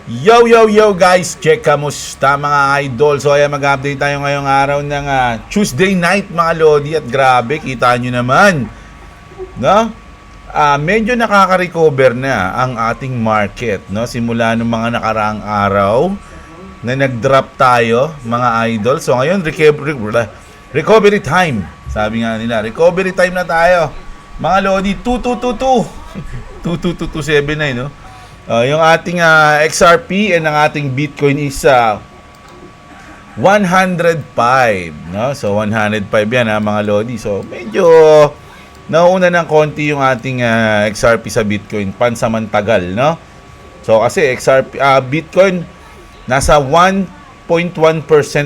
Yo, yo, yo guys! Check kamusta mga idol? So ayan, mag-update tayo ngayong araw ng Tuesday night mga lodi. At grabe, kita nyo naman, no? Medyo nakaka-recover na ang ating market, no? Simula nung mga nakaraang araw na nag-drop tayo mga idol. So ngayon, recovery time. Sabi nga nila, recovery time na tayo. Mga lodi, 2222. 22227 no? Yung ating XRP and ang ating Bitcoin is 105, no? So 105 yan mga lodi. So medyo nauuna ng konti yung ating XRP sa Bitcoin pansamantagal, no? So kasi XRP Bitcoin nasa 1.1%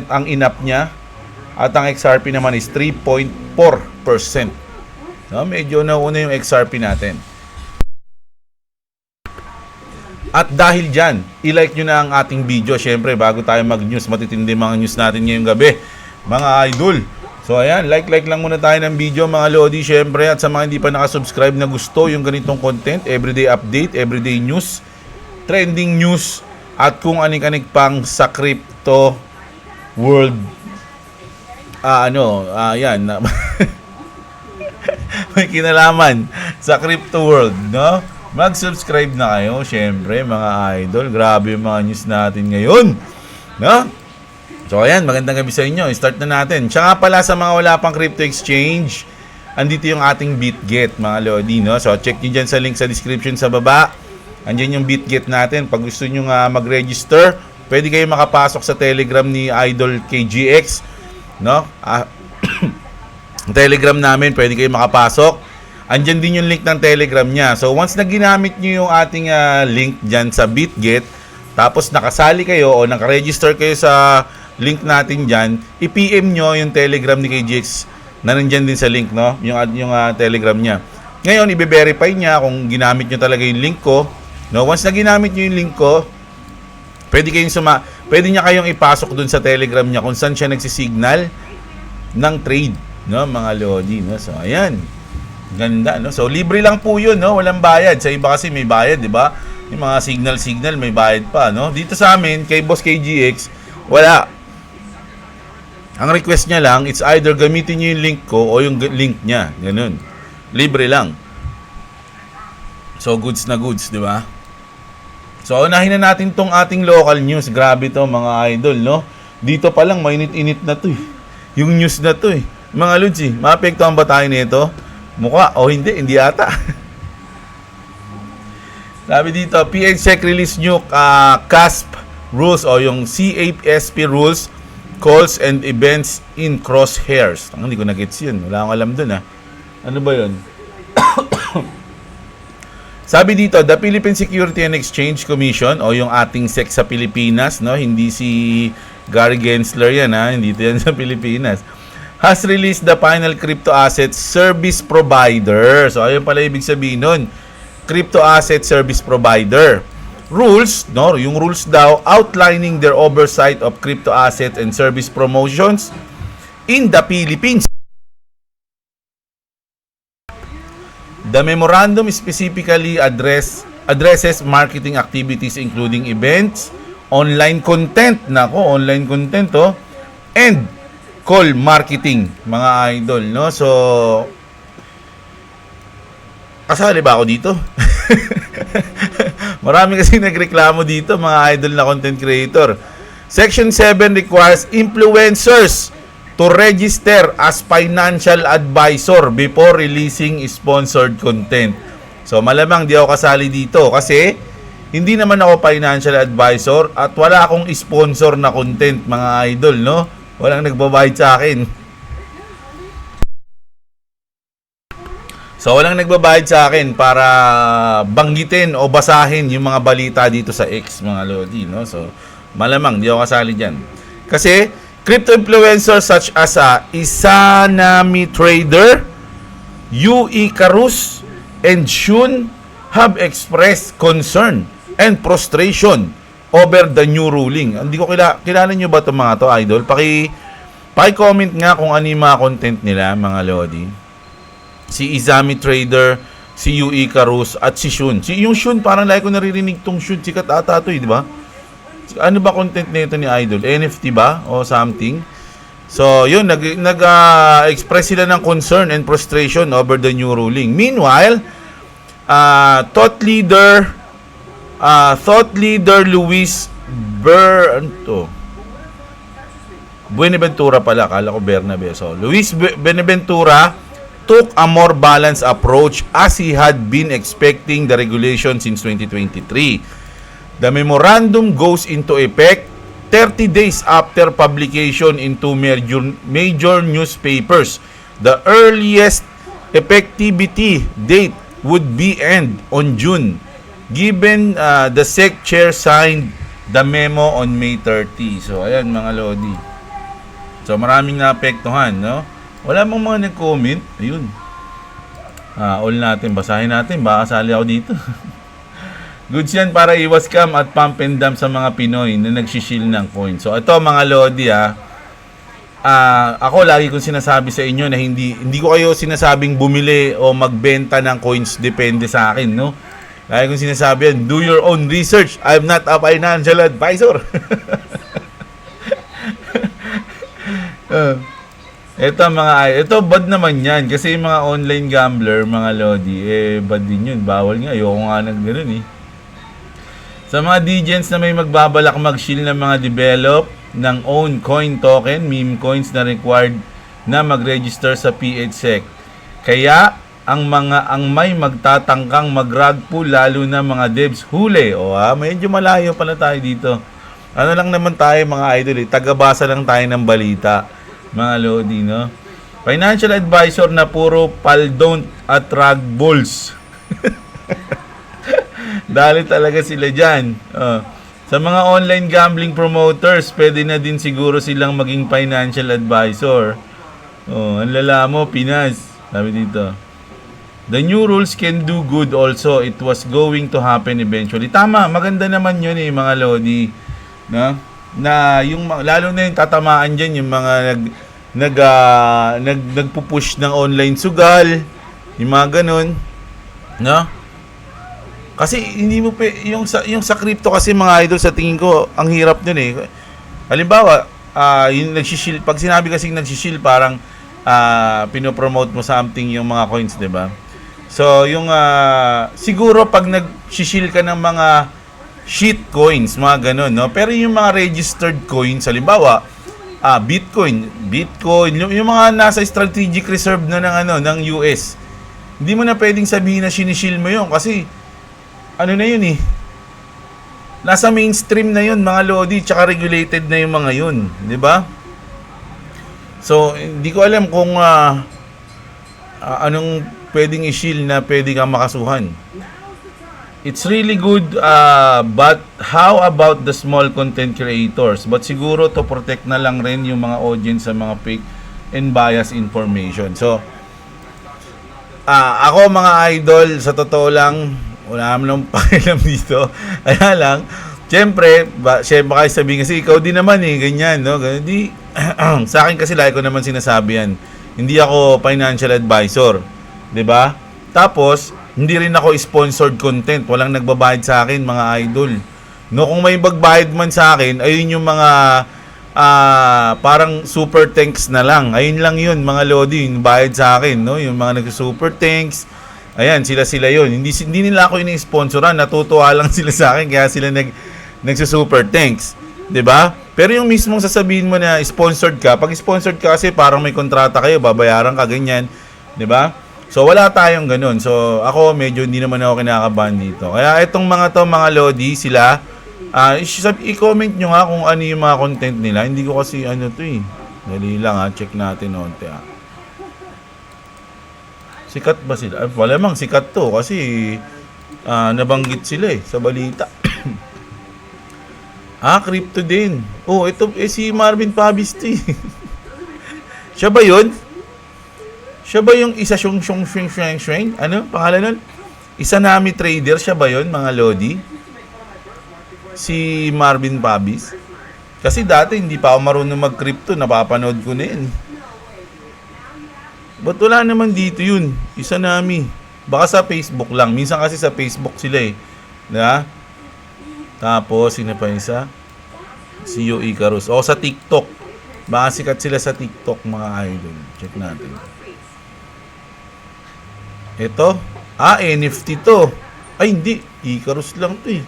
ang inap niya at ang XRP naman is 3.4%. No, medyo nauuna yung XRP natin. At dahil dyan, i-like nyo na ang ating video. Syempre, bago tayo mag-news, matitindi mga news natin ngayong gabi, mga idol. So ayan, like lang muna tayo ng video mga lodi. Syempre, at sa mga hindi pa nakasubscribe na gusto yung ganitong content, everyday update, everyday news, trending news, at kung anik-anik pang sa crypto world. Yan. May kinalaman sa crypto world, no? Mag-subscribe na kayo, syempre, mga idol. Grabe yung mga news natin ngayon, no? So, ayan, magandang gabi sa inyo. Start na natin. Tsaka pala sa mga wala pang crypto exchange, andito yung ating BitGet, mga lodi, no? So, check nyo dyan sa link sa description sa baba. Andyan yung BitGet natin. Pag gusto nyo mag-register, pwede kayo makapasok sa Telegram ni Idol KGX, no? Telegram namin, pwede kayo makapasok. Andyan din yung link ng Telegram niya. So, once na ginamit nyo yung ating link dyan sa BitGet, tapos nakasali kayo o nakaregister kayo sa link natin dyan, i-PM nyo yung Telegram ni KGX na nandyan din sa link, no? Yung Telegram niya. Ngayon, i-verify niya kung ginamit nyo talaga yung link ko. No? Once na ginamit nyo yung link ko, pwede niya kayong ipasok dun sa Telegram niya kung saan siya nagsisignal ng trade, no? Mga lodi, no? So, ayan. Ganda, no? So, libre lang po yun, no? Walang bayad. Sa iba kasi may bayad, di ba? Yung mga signal may bayad pa, no? Dito sa amin, kay Boss KGX, wala. Ang request niya lang, it's either gamitin niyo yung link ko o yung link niya. Ganun. Libre lang. So, goods na goods, di ba? So, unahin na natin tong ating local news. Grabe to, mga idol, no? Dito pa lang, mainit-init na to, eh. Yung news na to, eh. Mga lods, eh. Maapektuhan ba tayo nito? Mukha o hindi ata. Sabi dito, PHSEC release new CASP rules o yung CASP rules, calls and events in crosshairs. Hindi ko na-gets yun. Wala akong alam dun Ano ba yun? Sabi dito, the Philippine Security and Exchange Commission o yung ating SEC sa Pilipinas, no? Hindi si Gary Gensler yan hindi ito yan sa Pilipinas. Has released the final crypto asset service provider. So, ayun pala ibig sabihin nun. Crypto asset service provider. Rules, no? Yung rules daw outlining their oversight of crypto asset and service promotions in the Philippines. The memorandum specifically addresses marketing activities including events, online content, online content, and call marketing, mga idol, no? So, kasali ba ako dito? Marami kasi nagreklamo dito, mga idol na content creator. Section 7 requires influencers to register as financial advisor before releasing sponsored content. So, malamang di ako kasali dito kasi hindi naman ako financial advisor at wala akong sponsor na content, mga idol, no? Walang nagbabayad sa akin. So, walang nagbabayad sa akin para banggitin o basahin yung mga balita dito sa X, mga lodi, no? So, malamang, di ako kasali dyan. Kasi, crypto influencers such as Isanami Trader, UE Karus, and Shun have expressed concern and frustration over the new ruling. Hindi ko kilala nyo ba itong mga to, idol? Paki-comment nga kung ano yung mga content nila, mga lodi. Si Izami Trader, si UE Karus, at si Shun. Yung Shun, parang lagi ko naririnig tong Shun. Sikat ata ito, di ba? Ano ba content nito ni Idol? NFT ba? O something? So, yun, nag-express sila ng concern and frustration over the new ruling. Meanwhile, thought leader Luis Buenaventura pala, kala ko Bernabe. So, Luis Buenaventura took a more balanced approach as he had been expecting the regulation since 2023. The memorandum goes into effect 30 days after publication in two major newspapers. The earliest effectivity date would be end on June, given the SEC chair signed the memo on May 30. So, ayan mga Lodi. So, maraming naapektuhan, no? Wala mong mga nag-comment. Ayun. All natin. Basahin natin. Baka sali ako dito. Goods yan para iwas scam at pump and dump sa mga Pinoy na nagsishil ng coin. So, ito mga Lodi, ako lagi kong sinasabi sa inyo na hindi ko kayo sinasabing bumili o magbenta ng coins, depende sa akin, no? Lagi kong sinasabi yan, do your own research. I'm not a financial advisor. Ito bad naman yan kasi yung mga online gambler, mga Lodi, bad din yun. Bawal nga, ayoko nga ng ganun eh. Sa mga DJs na may magbabalak mag-shield ng mga develop ng own coin token, meme coins na required na mag-register sa PHSEC. Kaya ang may magtatangkang mag-rug pull, lalo na mga devs, huli. Medyo malayo pala tayo dito. Ano lang naman tayo mga idol, tagabasa lang tayo ng balita, mga Lodi, no? Financial advisor na puro paldont at rug bulls. Dali talaga sila dyan. Sa mga online gambling promoters, pwede na din siguro silang maging financial advisor. Ang lala mo, Pinas. Sabi dito. The new rules can do good also. It was going to happen eventually. Tama, maganda naman yun mga Lodi. No? Na yung, lalo na yung tatamaan dyan, yung mga nagpupush ng online sugal, yung mga ganun. No? Kasi hindi mo yung sa crypto kasi mga idol, sa tingin ko ang hirap nun eh. Halimbawa, yung nagsishil, pag sinabi kasing nagsishil, parang pinopromote mo something yung mga coins, 'di ba? So, yung siguro pag nagsishil ka ng mga shit coins, mga ganun, no? Pero yung mga registered coins, halimbawa, Bitcoin, yung mga nasa strategic reserve na ng US. Hindi mo na pwedeng sabihin na sinishil mo 'yon kasi ano na yun nasa mainstream na yun mga Lodi, tsaka regulated na yung mga yun, di ba? So, hindi ko alam kung anong pwedeng i-shield na pwede kang makasuhan. It's really good, but how about the small content creators? But siguro to protect na lang rin yung mga audience sa mga fake and biased information. So, ako mga idol, sa totoo lang, wala naman nang pakialam dito. Kaya lang, siyempre kayo sabihin kasi ikaw din naman ganyan, no? Ganyan, sa akin kasi lagi ko naman sinasabi yan. Hindi ako financial advisor, 'di ba? Tapos, hindi rin ako sponsored content. Walang nagbabayad sa akin, mga idol. No, kung may magbayad man sa akin, ayun yung mga parang super thanks na lang. Ayun lang yun, mga Lodi, yung bayad sa akin, no? Yung mga nag-super thanks. Ayan, sila yun. Hindi nila ako ini-sponsoran, natutuwa lang sila sa akin kaya sila nagsu-super thanks, 'di ba? Pero yung mismong sasabihin mo na sponsored ka, pag sponsored ka kasi parang may kontrata kayo, babayaran ka ganyan, 'di ba? So wala tayong ganoon. So ako medyo hindi naman ako kinakabahan dito. Kaya itong mga Lodi, sila i-comment nyo nga kung ano yung mga content nila. Hindi ko kasi Dali lang check natin onte Sikat ba sila? Wala mang sikat to kasi nabanggit sila sa balita. Crypto din. Ito si Marvin Pabis to Siya ba yun? Siya ba yung isa shung ano pangalan nun? Isa nami trader, siya ba yun mga Lodi? Si Marvin Pabis? Kasi dati hindi pa ako marunong mag-crypto, napapanood ko na yun. Ba't wala naman dito yun? Isa nami. Baka sa Facebook lang. Minsan kasi sa Facebook sila Diba? Tapos, sino pa isa? CEO Icarus. O sa TikTok. Baka sikat sila sa TikTok, mga idol. Check natin. Ito. NFT to. Ay, hindi. Icarus lang to eh.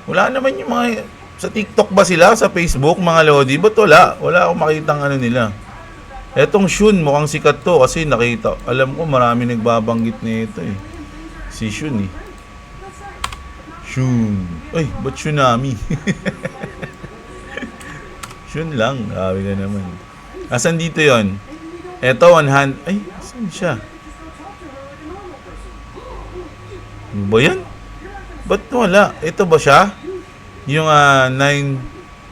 Wala naman yung mga... Sa TikTok ba sila? Sa Facebook, mga lodi? Ba't wala? Wala akong makitang ano nila. Etong Shun, mukhang sikat to kasi nakita. Alam ko marami nagbabanggit na ito eh. Si Shun eh. Shun. Ay, ba't Shunami? Shun lang. Grabe ka naman. Asan dito yon? Eto, 100. Ay, asan siya? Ano ba yan? Ba't wala? Ito ba siya? Yung 9.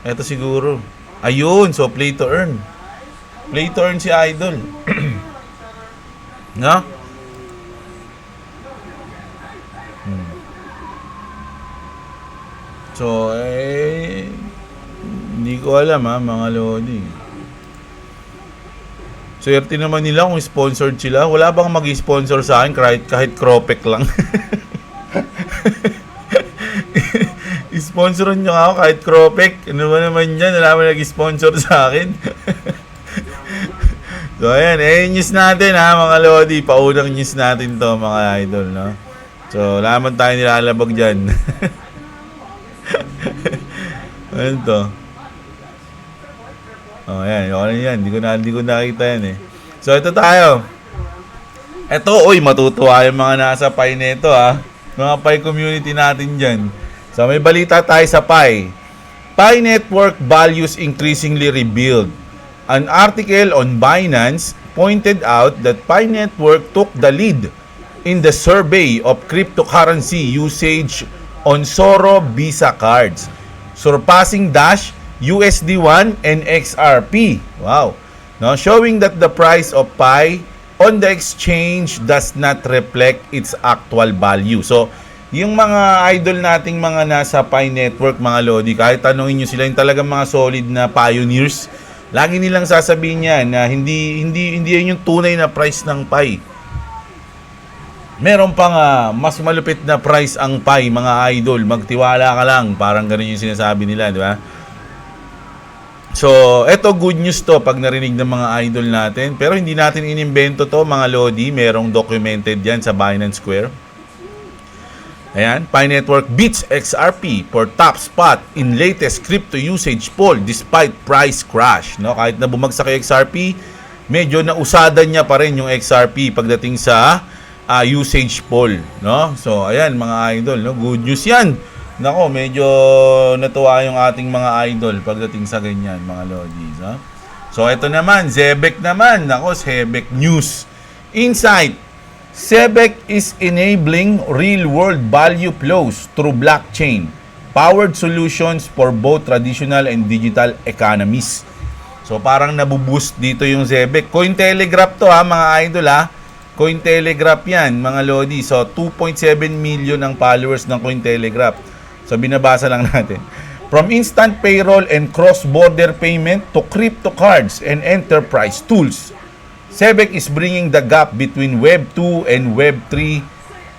Ito siguro. Ayun, so play to earn. Play to earn si Idol. No? So, hindi ko alam mga lodi. Swerte naman nila kung sponsored sila. Wala bang mag-sponsor sa akin kahit Cropec lang? Sponsoran nyo ako kahit Cropec. Ano ba naman yan? Wala naman nag-sponsor sa akin. So, ayan. News natin mga lodi. Paunang news natin to mga idol, no? So, laman tayo nilalabag dyan. Ano to? Oh, ayan. Ano yan? Hindi ko nakita yan eh. So, ito tayo. Ito, matutuwa yung mga nasa Pi neto Mga Pi community natin dyan. So, may balita tayo sa Pi. Pi network values increasingly rebuild. An article on Binance pointed out that Pi network took the lead in the survey of cryptocurrency usage on Soro Visa cards, surpassing Dash, USD1, and XRP. Wow. No, showing that the price of Pi on the exchange does not reflect its actual value. So, yung mga idol nating mga nasa Pi network, mga lodi, kahit tanongin nyo sila, yung talagang mga solid na pioneers, lagi nilang sasabihin yan na hindi yan yung tunay na price ng Pi. Meron pang mas malupit na price ang Pi, mga idol. Magtiwala ka lang. Parang ganun yung sinasabi nila, di ba? So, eto good news to pag narinig ng mga idol natin. Pero hindi natin inimbento to, mga lodi. Merong documented yan sa Binance Square. Ayan, Pi Network beats XRP for top spot in latest crypto usage poll despite price crash. No? Kahit na bumagsak yung XRP, medyo nausadan niya pa rin yung XRP pagdating sa usage poll, no? So, ayan mga idol, no? Good news 'yan. Nako, medyo natuwa yung ating mga idol pagdating sa ganyan, mga lodis, no? So, ito naman, Zebek naman. Nako, Zebek news. Insight. Zebek is enabling real-world value flows through blockchain powered solutions for both traditional and digital economies. So, parang nabuboost dito yung Zebek. Cointelegraph to mga idol Cointelegraph yan, mga lodi. So, 2.7 million ang followers ng Cointelegraph. So, binabasa lang natin. From instant payroll and cross-border payment to crypto cards and enterprise tools, Zebek is bringing the gap between Web 2 and Web 3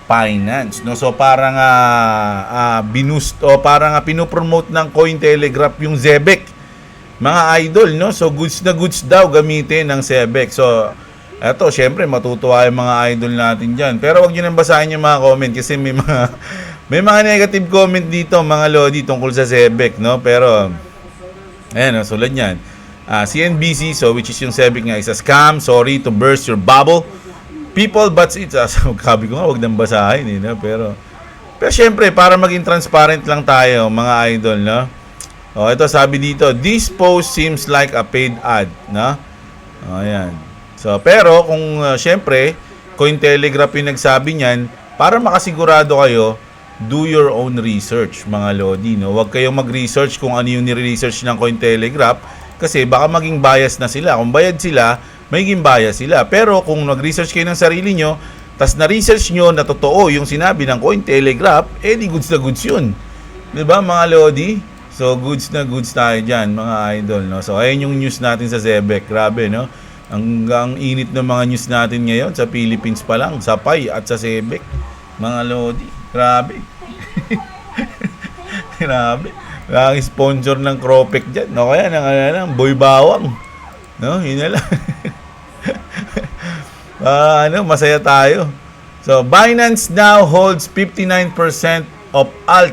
finance. No? So, parang binoost o parang pinopromote ng Cointelegraph yung Zebek. Mga idol, no? So, goods na goods daw gamitin ng Zebek. So, eto, syempre, matutuwa yung mga idol natin dyan. Pero wag nyo nang basahin yung mga comment kasi may mga negative comment dito, mga lodi, tungkol sa Zebek, no? Pero, ayan, sulad yan. CNBC, so which is yung Zebek nga, is a scam. Sorry to burst your bubble. People, but it's sabi ko nga, wag nang basahin, no? Pero syempre, para maging transparent lang tayo, mga idol, no? O, ito, sabi dito, this post seems like a paid ad, no? O, ayan. So, pero kung syempre, Cointelegraph yung nagsabi niyan, para makasigurado kayo, do your own research, mga lodi, no? Huwag kayong mag-research kung ano yung ni-research ng Cointelegraph kasi baka maging bias na sila. Kung bayad sila, magiging bias sila. Pero kung nag-research kayo ng sarili nyo, tas na-research nyo na totoo yung sinabi ng Cointelegraph, di goods na goods yun. Diba, mga lodi? So, goods na goods tayo dyan, mga idol, no? So, ayun yung news natin sa Zebek. Grabe, no? Ang init ng mga news natin ngayon sa Philippines pa lang, sa Pi at sa Zebek, mga lodi. Grabe. Grabe. Ang sponsor ng Cropec dyan. No, kaya ng Boy Bawang. No, yun na lang. Masaya tayo. So, Binance now holds 59% of all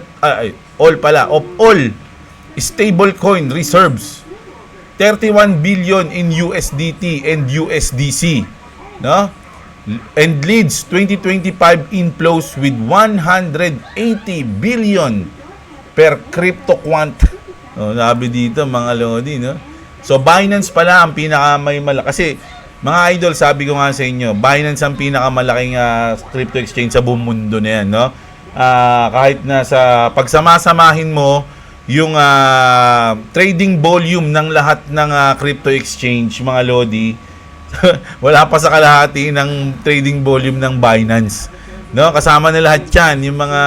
stablecoin reserves. 31 billion in USDT and USDC. No? And leads 2025 inflows with 180 billion per crypto quant. Sabi dito mga lodi, no? So Binance pala ang may malaki. Kasi mga idol, sabi ko nga sa inyo, Binance ang pinakamalaking crypto exchange sa buong mundo na yan, no? Kahit na sa pagsamasamahin mo yung trading volume ng lahat ng crypto exchange, mga lodi, wala pa sa kalahati ng trading volume ng Binance, no? Kasama na lahat yan, yung mga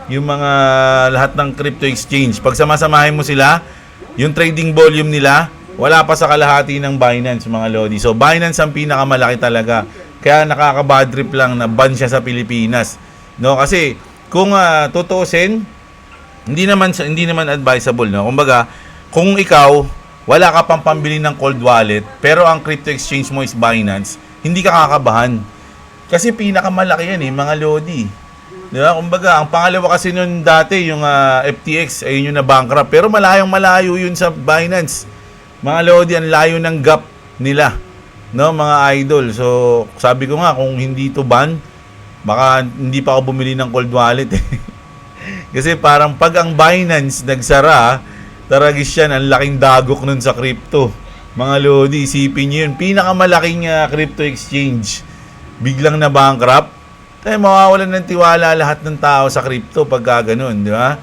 yung mga lahat ng crypto exchange. Pag samasamahin mo sila, yung trading volume nila, wala pa sa kalahati ng Binance, mga lodi. So, Binance ang pinakamalaki talaga. Kaya nakaka-bad trip lang na ban siya sa Pilipinas. No? Kasi, kung tutuusin, hindi naman advisable. No? Kumbaga, kung ikaw, wala ka pang pambili ng cold wallet, pero ang crypto exchange mo is Binance, hindi ka kakabahan. Kasi pinakamalaki yan mga lodi. Diba? Kumbaga, ang pangalawa kasi nun dati, yung FTX, ayun yung na-bankrupt. Pero malayo yun sa Binance. Mga lodi, ang layo ng gap nila. No, mga idol. So, sabi ko nga, kung hindi to ban, baka hindi pa ako bumili ng cold wallet. Kasi parang pag ang Binance nagsara, taragis yan, ang laking dagok nun sa crypto. Mga lodi, isipin nyo yun. Pinakamalaking crypto exchange. Biglang na-bankrupt. Mawawalan ng tiwala lahat ng tao sa crypto pagka ganun, di ba?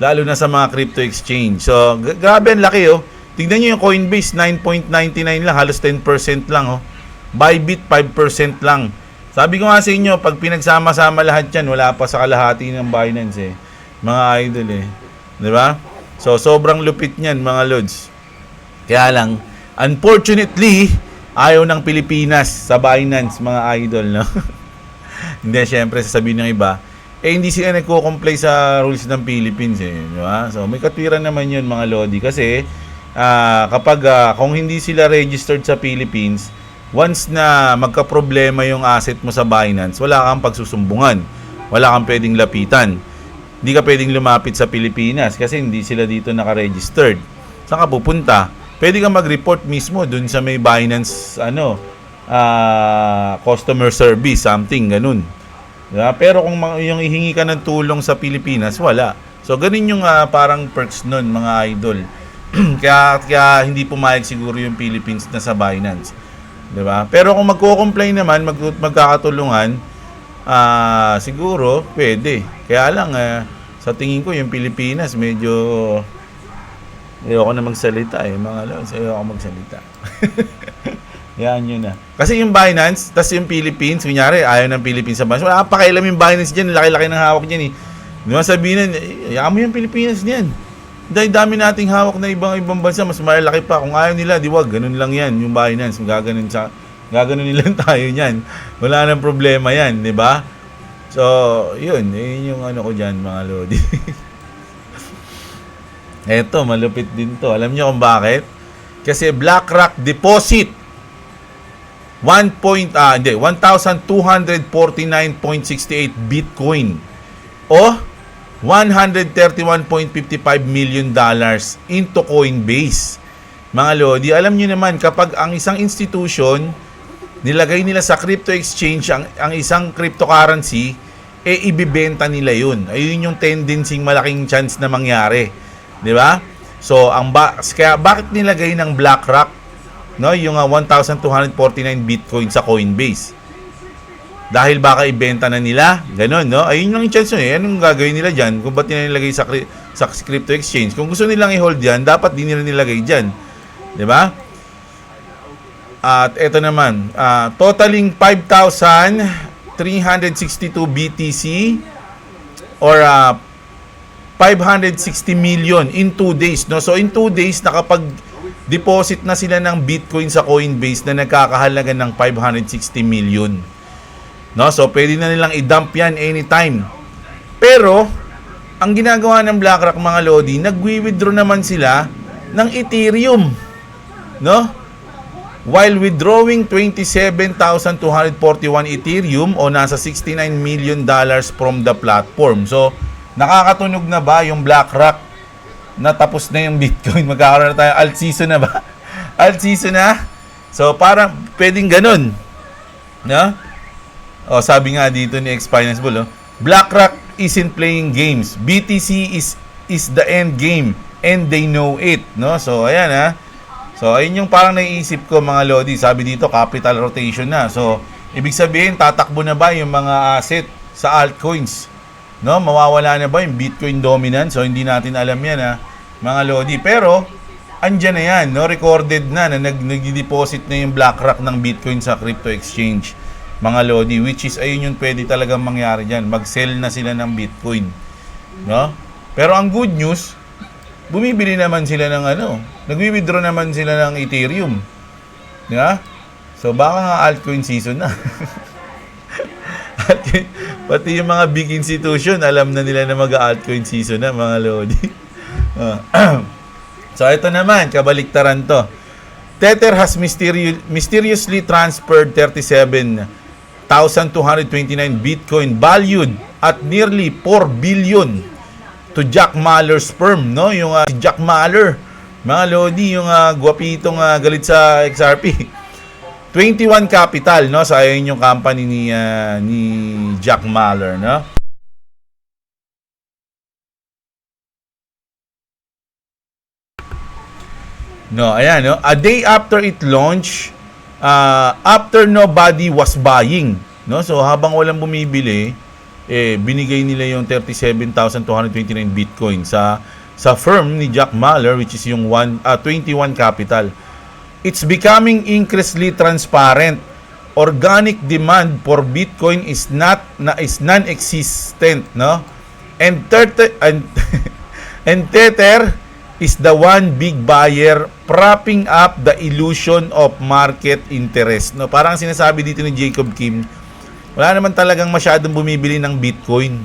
Lalo na sa mga crypto exchange. So, grabe ang laki, oh. Tignan nyo yung Coinbase, 9.99 lang, halos 10% lang, oh. Bybit, 5% lang. Sabi ko nga sa inyo, pag pinagsama-sama lahat yan, wala pa sa kalahati ng Binance, eh. Mga idol, eh. Di ba? So, sobrang lupit niyan, mga lods. Kaya lang, unfortunately, ayaw ng Pilipinas sa Binance, mga idol, no? Hindi, syempre, sasabihin ng iba, hindi sila nagko-comply sa rules ng Philippines, eh. Di ba? So, may katwiran naman yun, mga lodi. Kasi, kapag, kung hindi sila registered sa Philippines, once na magka-problema yung asset mo sa Binance, wala kang pagsusumbungan. Wala kang pwedeng lapitan. Hindi ka pwedeng lumapit sa Pilipinas kasi hindi sila dito naka-registered. Saan ka pupunta? Pwede kang mag-report mismo dun sa may Binance, customer service, something, ganun. Diba? Pero kung yung ihingi ka ng tulong sa Pilipinas, wala. So, ganun yung parang perks nun, mga idol. kaya hindi pumayag siguro yung Philippines na sa Binance. Diba? Pero kung magko-comply naman, magkakatulungan, siguro, pwede. Kaya lang, sa tingin ko, yung Pilipinas, medyo ayoko na magsalita, mga lods. Ayoko magsalita. Yan yun na. Kasi yung Binance, tas yung Philippines, kunyari, ayaw ng Philippines sa Binance. Wala pa kailan yung Binance dyan, laki-laki ng hawak dyan, eh. Di ba sabihin na, ayaw mo yung Pilipinas dyan. Dahil dami nating hawak na ibang bansa, mas malaki pa. Kung ayaw nila, di wag, ganun lang yan, yung Binance. Gaganon nilang tayo niyan. Wala nang problema yan, di ba? So, yun yung ko dyan, mga lodi. Eto, malupit din to. Alam niyo kung bakit? Kasi BlackRock deposit 1,249.68 Bitcoin o $131.55 million into Coinbase. Mga lodi, alam niyo naman kapag ang isang institution nilagay nila sa crypto exchange ang isang cryptocurrency, ibibenta nila yun. Ayun yung tendency malaking chance na mangyari. Di ba? So, kaya bakit nilagay ng BlackRock yung 1,249 Bitcoin sa Coinbase? Dahil baka ibenta na nila, ganun, no? Ayun lang yung chance yun, anong gagawin nila dyan? Kung ba't nila nilagay sa crypto exchange? Kung gusto nilang i-hold yan, dapat din nila nilagay dyan. Di ba? At ito naman, totaling 5,362 BTC or 560 million in 2 days, no? So in 2 days nakapag-deposit na sila ng Bitcoin sa Coinbase na nagkakahalaga ng 560 million. No? So pwede na nilang i-dump yan anytime. Pero ang ginagawa ng BlackRock mga Lodi, nagwi-withdraw naman sila ng Ethereum, no? While withdrawing 27,241 Ethereum o nasa $69 million from the platform. So, nakakatunog na ba yung BlackRock na tapos na yung Bitcoin? Magkakaroon na tayo alt season na ba? Alt season na? So, parang pwedeng ganun, no? O, sabi nga dito ni X-Finance Bull, BlackRock isn't playing games. BTC is the end game and they know it, no? So, ayan ha. So, ayun yung parang naiisip ko mga Lodi. Sabi dito, capital rotation na. So, ibig sabihin, tatakbo na ba yung mga asset sa altcoins? No? Mawawala na ba yung Bitcoin dominance? So, hindi natin alam yan ha, mga Lodi. Pero, andyan na yan, no? Recorded na nag-deposit na yung BlackRock ng Bitcoin sa crypto exchange, mga Lodi. Which is, ayun yung pwede talagang mangyari dyan. Mag-sell na sila ng Bitcoin. No? Pero ang good news, bumibili naman sila ng nagwi-withdraw naman sila ng Ethereum. Diba? So, baka nga altcoin season na. Pati yung mga big institution, alam na nila na mag-altcoin season na, mga Lodi. So, ito naman, kabaliktaran to. Tether has mysteriously transferred 37,229 Bitcoin valued at nearly 4 billion to Jack Mallers firm, no? Yung si Jack Maller, mga Lodi, yung gwapitong galit sa XRP. 21 Capital, no? So ayun yung company ni Jack Maller, no? No, ayan, no? A day after it launched, after nobody was buying, no? So habang walang bumibili, binigay nila yung 37,229 Bitcoin sa firm ni Jack Mallers, which is yung 21 Capital. It's becoming increasingly transparent. Organic demand for Bitcoin is non-existent, no? And Tether is the one big buyer propping up the illusion of market interest, no? Parang sinasabi dito ni Jacob Kim, wala naman talagang masyadong bumibili ng Bitcoin,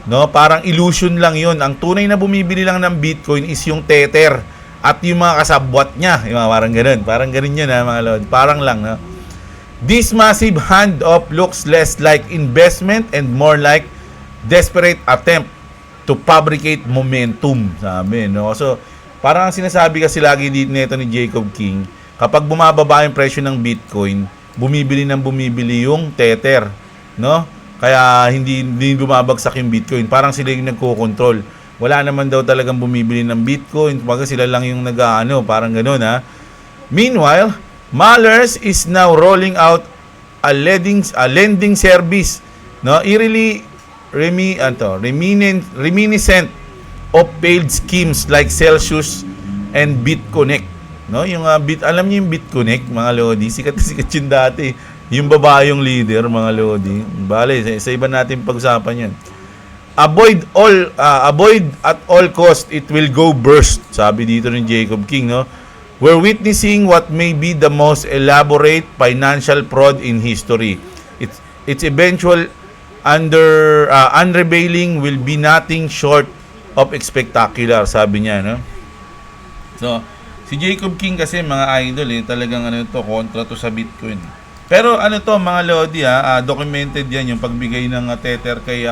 no? Parang illusion lang 'yon. Ang tunay na bumibili lang ng Bitcoin is yung Tether at yung mga kasabwat niya. Yung parang ganoon. Parang ganoon 'yun mga lord. Parang lang, no? This massive handoff looks less like investment and more like desperate attempt to fabricate momentum, sabi, no? So, parang sinasabi kasi lagi dito nito ni Jacob King, kapag bumababa yung presyo ng Bitcoin, bumibili yung Tether, no? Kaya hindi bumabagsak yung Bitcoin. Parang sila yung nagko-control. Wala naman daw talagang bumibili ng Bitcoin. Kumbaga sila lang yung parang ganoon ha. Meanwhile, Mallers is now rolling out a lending service, no? Eerily reminiscent of failed schemes like Celsius and BitConnect, no? Yung alam niyo yung BitConnect, mga Lodi, sikat yun dati. Yung babaeng leader, mga Lodi. Bale, sa iba natin pag-usapan 'yan. Avoid at all cost, it will go burst, sabi dito ni Jacob King, no? We're witnessing what may be the most elaborate financial fraud in history. Its eventual unveiling will be nothing short of spectacular, sabi niya, no? So, si Jacob King kasi, mga idol, talagang kontra to sa Bitcoin. Pero mga Lodi, documented yan yung pagbigay ng Tether kay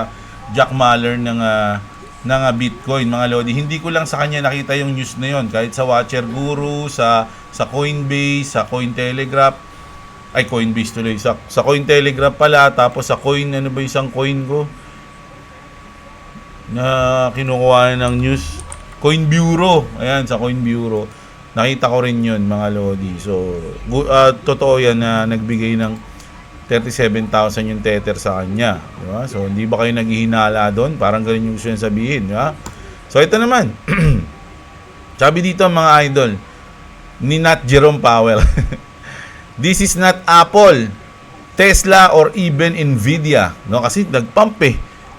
Jack Mallers ng Bitcoin, mga Lodi. Hindi ko lang sa kanya nakita yung news na yon, kahit sa Watcher Guru, sa Coinbase, sa Cointelegraph, Coinbase tuloy, sa Cointelegraph pala, tapos sa isang coin ko na kinukuha ng news, Coin Bureau. Ayan, sa Coin Bureau nakita ko rin yun, mga Lodi. So totoo yan na nagbigay ng 37,000 yung Tether sa kanya, di ba? So hindi ba kayo naghihinala doon? Parang ganun yung gusto niya sabihin, di ba? So ito naman sabi dito, mga idol, ni Nat Jerome Powell this is not Apple, Tesla, or even Nvidia, no? Kasi nagpump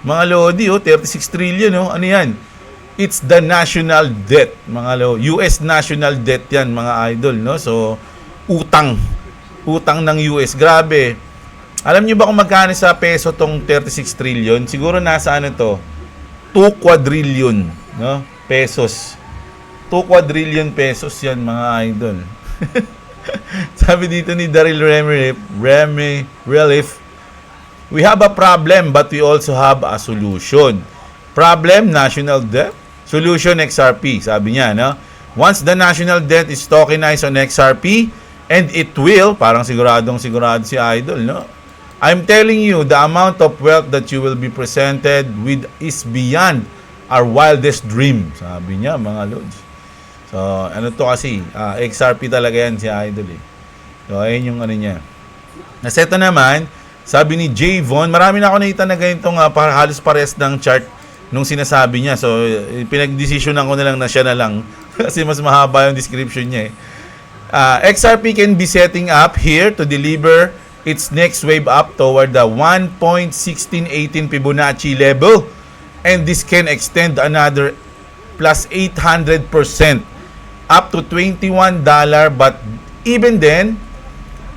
mga Lodi, 36 trillion, no? Ano yan? It's the national debt, mga Lodi. US national debt yan, mga idol, no? So utang ng US, grabe. Alam niyo ba kung magkano sa peso tong 36 trillion? Siguro nasa 2 quadrillion, no? Pesos. 2 quadrillion pesos yan, mga idol. Sabi dito ni Daryl Relief, we have a problem but we also have a solution. Problem, national debt. Solution, XRP. Sabi niya, no? Once the national debt is tokenized on XRP, and it will, parang sigurado si Idol, no? I'm telling you, the amount of wealth that you will be presented with is beyond our wildest dream. Sabi niya, mga lods. So, ano to kasi, XRP talaga yan si Idol eh. So, ayun yung ano niya. Naseto naman, sabi ni Jay Von, marami na ako nakita na ganitong halos pares ng chart nung sinasabi niya. So, pinag-desisyonan ko na lang na siya na lang kasi mas mahaba yung description niya eh. XRP can be setting up here to deliver its next wave up toward the 1.1618 Fibonacci level, and this can extend another plus 800% up to $21, but even then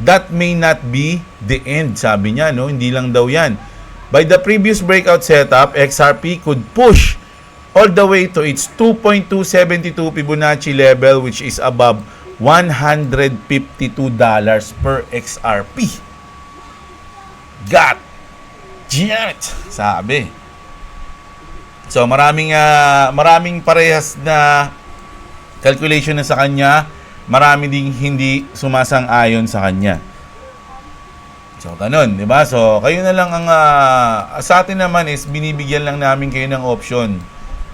that may not be the end, sabi niya, no? Hindi lang daw yan. By the previous breakout setup, XRP could push all the way to its 2.272 Fibonacci level, which is above $152 per XRP. God damn it, sabi. So maraming parehas na calculation na sa kanya, marami ding hindi sumasang-ayon sa kanya. So ganun, 'di ba? So kayo na lang ang sa atin naman is binibigyan lang namin kayo ng option.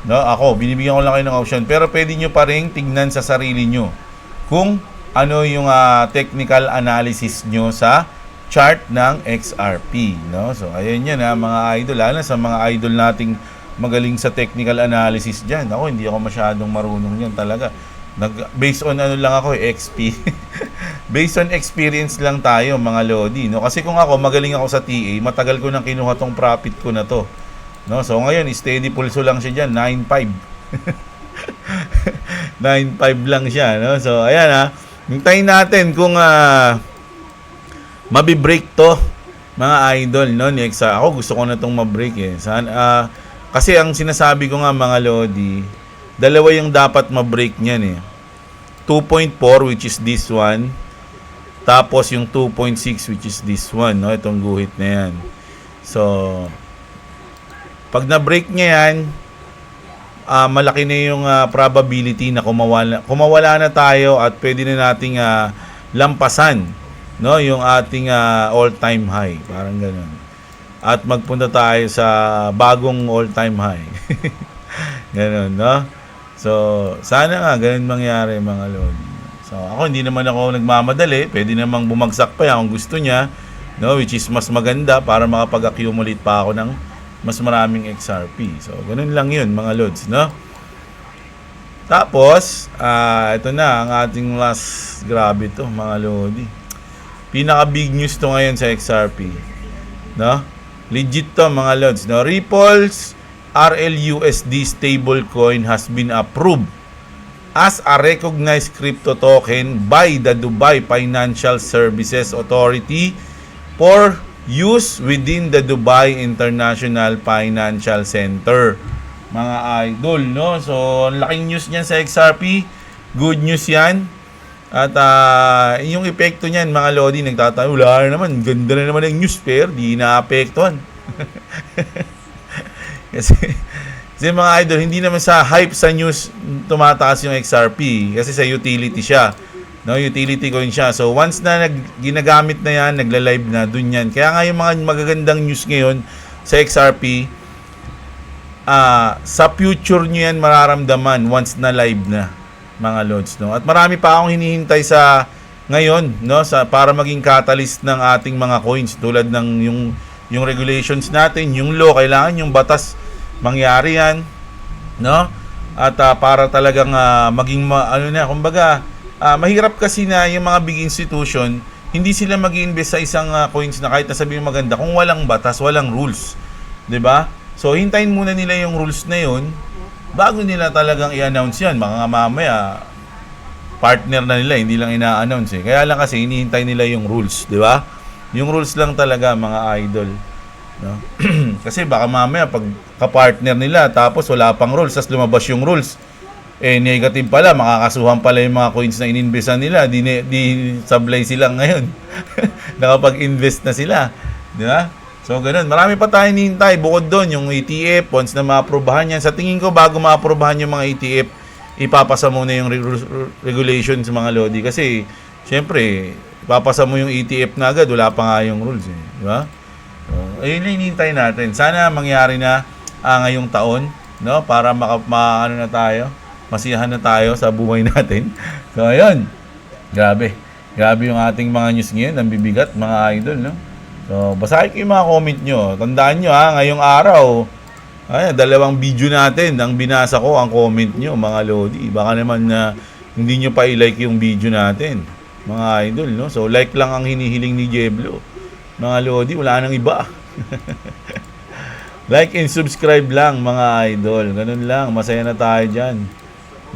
No, ako binibigyan ko lang kayo ng option, pero pwede niyo pa ring tignan sa sarili niyo kung ano yung technical analysis nyo sa chart ng XRP, no? So ayun yan mga idol, lalo sa mga idol nating magaling sa technical analysis diyan. Ako hindi ako masyadong marunong yan talaga. Based on ano lang ako, XP. Based on experience lang tayo, mga lodi, no? Kasi kung ako magaling ako sa TA, matagal ko nang kinuha tong profit ko na to. No? So ngayon, steady pulso lang siya diyan, 9.5. 9.5 lang siya, no? So ayan hintayin natin kung mabi-break to, mga idol, no? Next, ako gusto ko na tong ma-break eh. Kasi ang sinasabi ko nga, mga lodi, dalawa yung dapat ma-break niyan eh. 2.4, which is this one, tapos yung 2.6, which is this one, no? Itong guhit na yan. So pag na-break niya yan, malaki na yung probability na kumawala na tayo at pwede na nating lampasan, no, yung ating all-time high, parang ganoon. At magpunta tayo sa bagong all-time high. Ganoon, no? So, sana nga ganun mangyari, mga lodi. So, ako hindi naman ako nagmamadali, pwede namang bumagsak pa yan kung gusto niya, no, which is mas maganda para makapag-accumulate pa ako ng mas maraming XRP. So, ganun lang yun, mga lods, no? Tapos, ito na, ang ating last, grabe to, mga lodi. Pinaka-big news to ngayon sa XRP, no? Legit to, mga lods, no? Ripple's RLUSD stablecoin has been approved as a recognized crypto token by the Dubai Financial Services Authority for use within the Dubai International Financial Center, mga idol, no? So, laking news niyan sa XRP. Good news yan. At yung epekto niyan, mga lodi, nagtatayo, wala na naman, ganda na naman ng news, pero di na-apektuhan. kasi mga idol, hindi naman sa hype sa news tumataas yung XRP, kasi sa utility siya. No, utility coin siya. So once na ginagamit na yan, nagla-live na, dun yan. Kaya nga yung mga magagandang news ngayon sa XRP, sa future nyo yan mararamdaman once na live na, mga lods, no? At marami pa akong hinihintay sa ngayon, no, para maging catalyst ng ating mga coins, tulad ng yung regulations natin, yung law, kailangan yung batas mangyari yan, no? At para talagang maging kumbaga, mahirap kasi na yung mga big institution, hindi sila mag-i-invest sa isang coins na kahit nasabihin maganda kung walang batas, walang rules, 'di ba? So hintayin muna nila yung rules na 'yon bago nila talagang i-announce 'yan. Mga mamaya partner na nila, hindi lang ina-announce eh. Kaya lang kasi hinihintay nila yung rules, 'di ba? Yung rules lang talaga, mga idol, no? Kasi baka mamaya pag kapartner nila tapos wala pang rules, tapos lumabas yung rules. Negative pala, makakasuhan pala yung mga coins na ininvestan nila. Di sablay sila ngayon. Nakapag-invest na sila. Di ba? So, ganun. Marami pa tayong hinihintay. Bukod doon, yung ETF, once na maaprobahan yan. Sa tingin ko, bago maaprobahan yung mga ETF, ipapasa muna yung regulations mga Lodi. Kasi, syempre, ipapasa mo yung ETF na agad, wala pa nga yung rules. Di ba? So, ayun na hinihintay natin. Sana mangyari na ngayong taon, no? Para ano na tayo, masiyahan na tayo sa buhay natin. So, ayun. Grabe. Grabe yung ating mga news ngayon. Ang bibigat, mga idol, no? So, basahin ko yung mga comment nyo. Tandaan nyo, ngayong araw, dalawang video natin. Ang binasa ko, ang comment nyo, mga Lodi. Baka naman na hindi nyo pa i-like yung video natin, mga idol, no? So, like lang ang hinihiling ni Jeblo. Mga Lodi, wala nang iba. Like and subscribe lang, mga idol. Ganun lang, masaya na tayo dyan.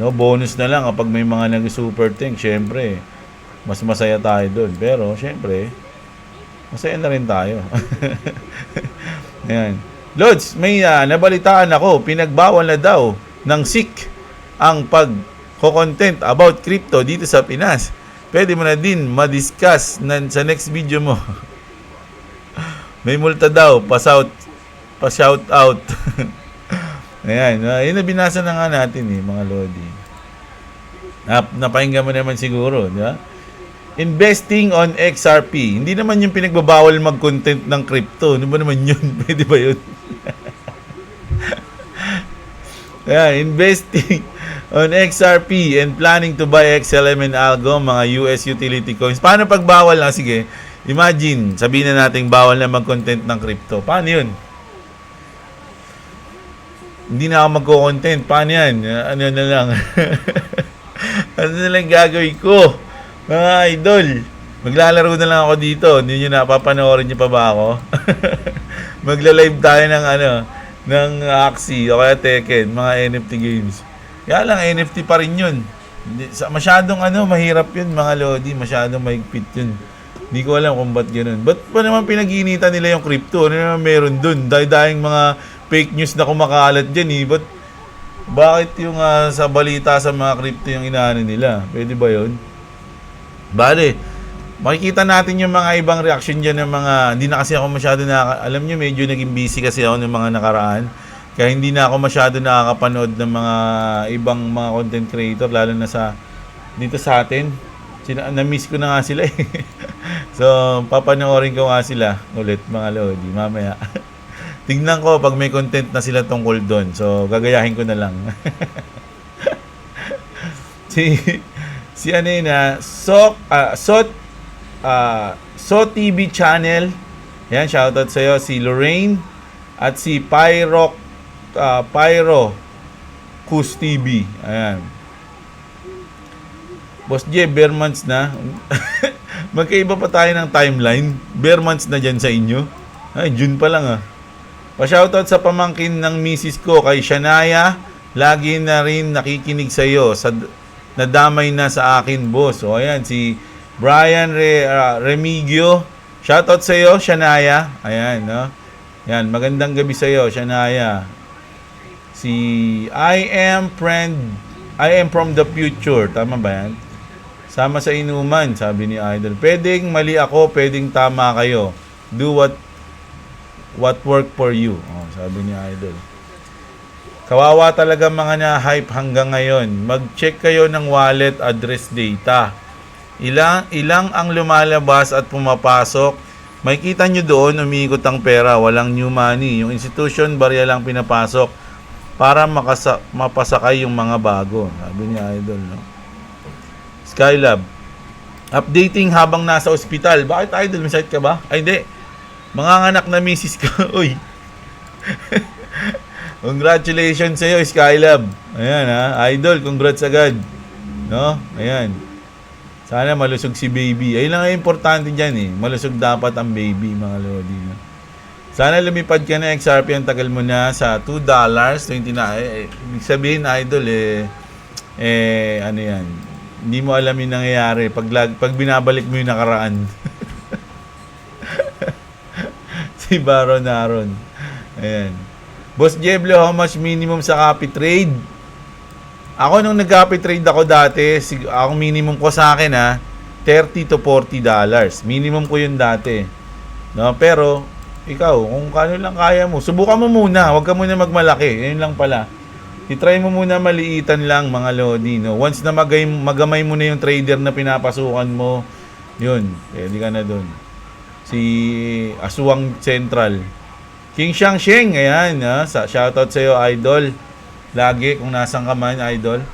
No, bonus na lang kapag may mga nag-super tank, syempre, mas masaya tayo doon. Pero, syempre, masaya na rin tayo. Ayan. Lods, may nabalitaan ako, pinagbawal na daw ng SIC ang pag-content about crypto dito sa Pinas. Pwede mo na din ma-discuss sa next video mo. May multa daw, pa-shout out. Ayan, yun na binasa na nga natin mga Lodi. Napahinggan mo naman siguro, di ba? Investing on XRP. Hindi naman yung pinagbabawal mag-content ng crypto. Ano ba naman yun? Pwede ba yun? Ayan, investing on XRP and planning to buy XLM and Algo, mga US utility coins. Paano pag bawal na? Sige, imagine, sabihin na natin bawal na mag-content ng crypto. Paano yun? Hindi na ako magko-content. Paano yan? Ano na lang? Ano na lang gagawin ko? Mga idol, maglalaro na lang ako dito. Hindi nyo napapanoorin nyo pa ba ako? Magla-live tayo ng Axie o kaya Tekken, mga NFT games. Kaya lang, NFT pa rin yun. Masyadong mahirap yun, mga Lodi. Masyadong mahigpit yun. Hindi ko alam kung ba't ganun. Ba't pa naman pinag-iinitan nila yung crypto? Ano naman meron dun? Dahil mga fake news na kumakalat dyan bakit yung sa balita sa mga crypto yung inaano nila? Pwede ba yun? Bale, makikita natin yung mga ibang reaction dyan ng mga, hindi na kasi ako masyado alam nyo, medyo naging busy kasi ako ng mga nakaraan. Kaya hindi na ako masyado nakakapanood ng mga ibang mga content creator, lalo na dito sa atin. Na-miss ko na nga sila So, papanoorin ko nga sila ulit, mga Lodi, mamaya. Tingnan ko pag may content na sila tungkol doon. So, gagayahin ko na lang. si ano yun So TV channel. Yan, shoutout sa'yo. Si Lorraine at si Pyro Kus TV. Ayan. Boss J, bare months na. Magkaiba pa tayo ng timeline. Bare months na dyan sa inyo. Ay, June pa lang Pa-shoutout sa pamangkin ng misis ko kay Shania. Lagi na rin nakikinig sa iyo. Nadamay na sa akin, boss. O ayan, si Brian Remigio. Shoutout sa iyo, Shania. Ayan, no? Yan, magandang gabi sa iyo, Shania. Si I am from the future. Tama ba yan? Sama sa inuman, sabi ni Idol. Pwedeng mali ako, pwedeng tama kayo. Do what work for you. Sabi ni Idol. Kawawa talaga mga na-hype hanggang ngayon. Mag-check kayo ng wallet address data. Ilang ang lumalabas at pumapasok. May kita nyo doon, umiikot ang pera. Walang new money. Yung institution, barya lang pinapasok para mapasakay yung mga bago. Sabi ni Idol, no? Skylab. Updating habang nasa ospital. Bakit, Idol? May sakit ka ba? Ay, hindi. Mga anak na misis ka. Uy. Congratulations sa iyo, Skylab. Ayan Idol, congrats agad. No? Ayan. Sana malusog si baby. Ayun lang ang importante diyan Malusog dapat ang baby, mga Lodi. No? Sana lumipad ka na XRP, ang tagal mo na sa $2.29. Ibig sabihin, Idol, ano yan? Hindi mo alam yung nangyayari pag binabalik mo yung nakaraan. Si Baron Aaron. Ayan. Boss Jeblo, how much minimum sa copy trade? Ako nung nag-copy trade ako dati, ang minimum ko sa akin $30 to $40. Minimum ko yun dati. No, pero ikaw, kung kano lang kaya mo, subukan mo muna, huwag ka muna magmalaki. Yun lang pala. I-try mo muna maliitan lang mga lodi, no. Once na magamay mo na yung trader na pinapasukan mo, yun, pwede ka na dun. Si Aswang Central. King Shang, ayan, shoutout sa iyo, idol. Lagi kung nasan ka man, idol.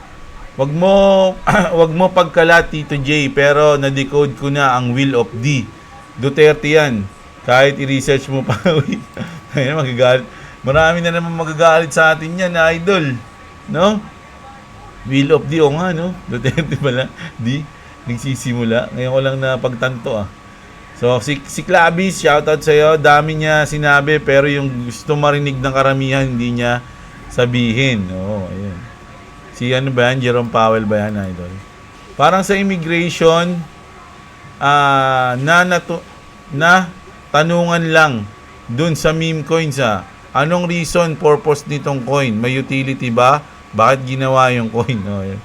Wag mo pagkalat, Tito J, pero na-decode ko na ang Will of D. Duterte yan. Kahit i-research mo pa. Ayun, magagalit. Marami na naman magagalit sa atin yan, idol. No? Will of D, o nga, no? Duterte pala. D, nagsisimula. Ngayon ko lang na pagtanto, So, si Clavis, shoutout sa'yo. Dami niya sinabi, pero yung gusto marinig ng karamihan, hindi niya sabihin. Oo, ayun. Si ano ba yan? Jerome Powell ba yan, idol? Parang sa immigration, na tanungan lang dun sa meme coins, anong reason, purpose nitong coin? May utility ba? Bakit ginawa yung coin? Oh, ayun.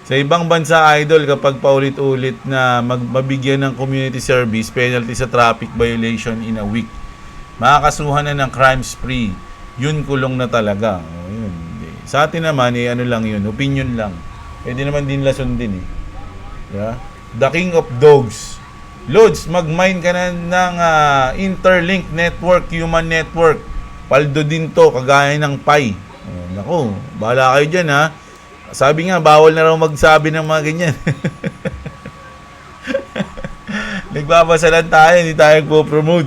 Sa ibang bansa, idol, kapag paulit-ulit na mabigyan ng community service, penalty sa traffic violation in a week, makakasuhan na ng crime spree. Yun kulong na talaga. O, yun. Sa atin naman, ano lang yun, opinion lang. Pwede naman din lason din, Yeah? The King of Dogs. Lods, mag-mine ka na ng Interlink Network, Human Network. Paldo din to, kagaya ng Pi. Naku, bahala kayo dyan, Sabi nga, bawal na raw magsabi ng mga ganyan. Nagbabasa lang tayo, hindi tayo po-promote.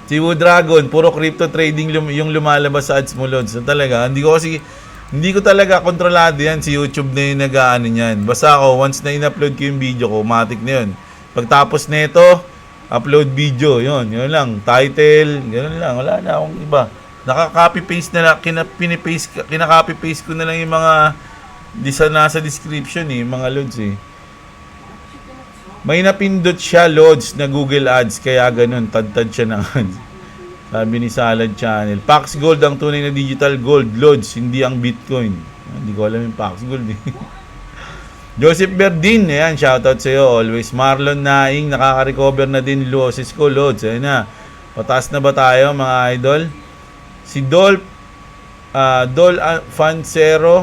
Si Wood Dragon, puro crypto trading yung lumalabas sa ads mo, Lods. So, talaga, hindi ko talaga kontrolado yan. Si YouTube na yung nag-aano niyan. Basta ako, once na in-upload ko yung video ko, matik na yun. Pagtapos nito, upload video, yun lang. Title, gano'n lang. Wala na akong iba. Naka-copy-paste na lang, kinaka-copy-paste ko na lang yung mga nasa description, mga Lods, May napindot siya, Lods, na Google Ads, kaya ganun, tad-tad siya ng ads. Sabi ni Salad Channel. Pax Gold ang tunay na digital gold, Lods, hindi ang Bitcoin. Hindi ko alam yung Pax Gold, Joseph Berdin, ayan, shoutout sa iyo, always. Marlon Naing, nakaka-recover na din losses ko, Lods. Ayan na, pataas na ba tayo, mga idol? Si Dol Fansero,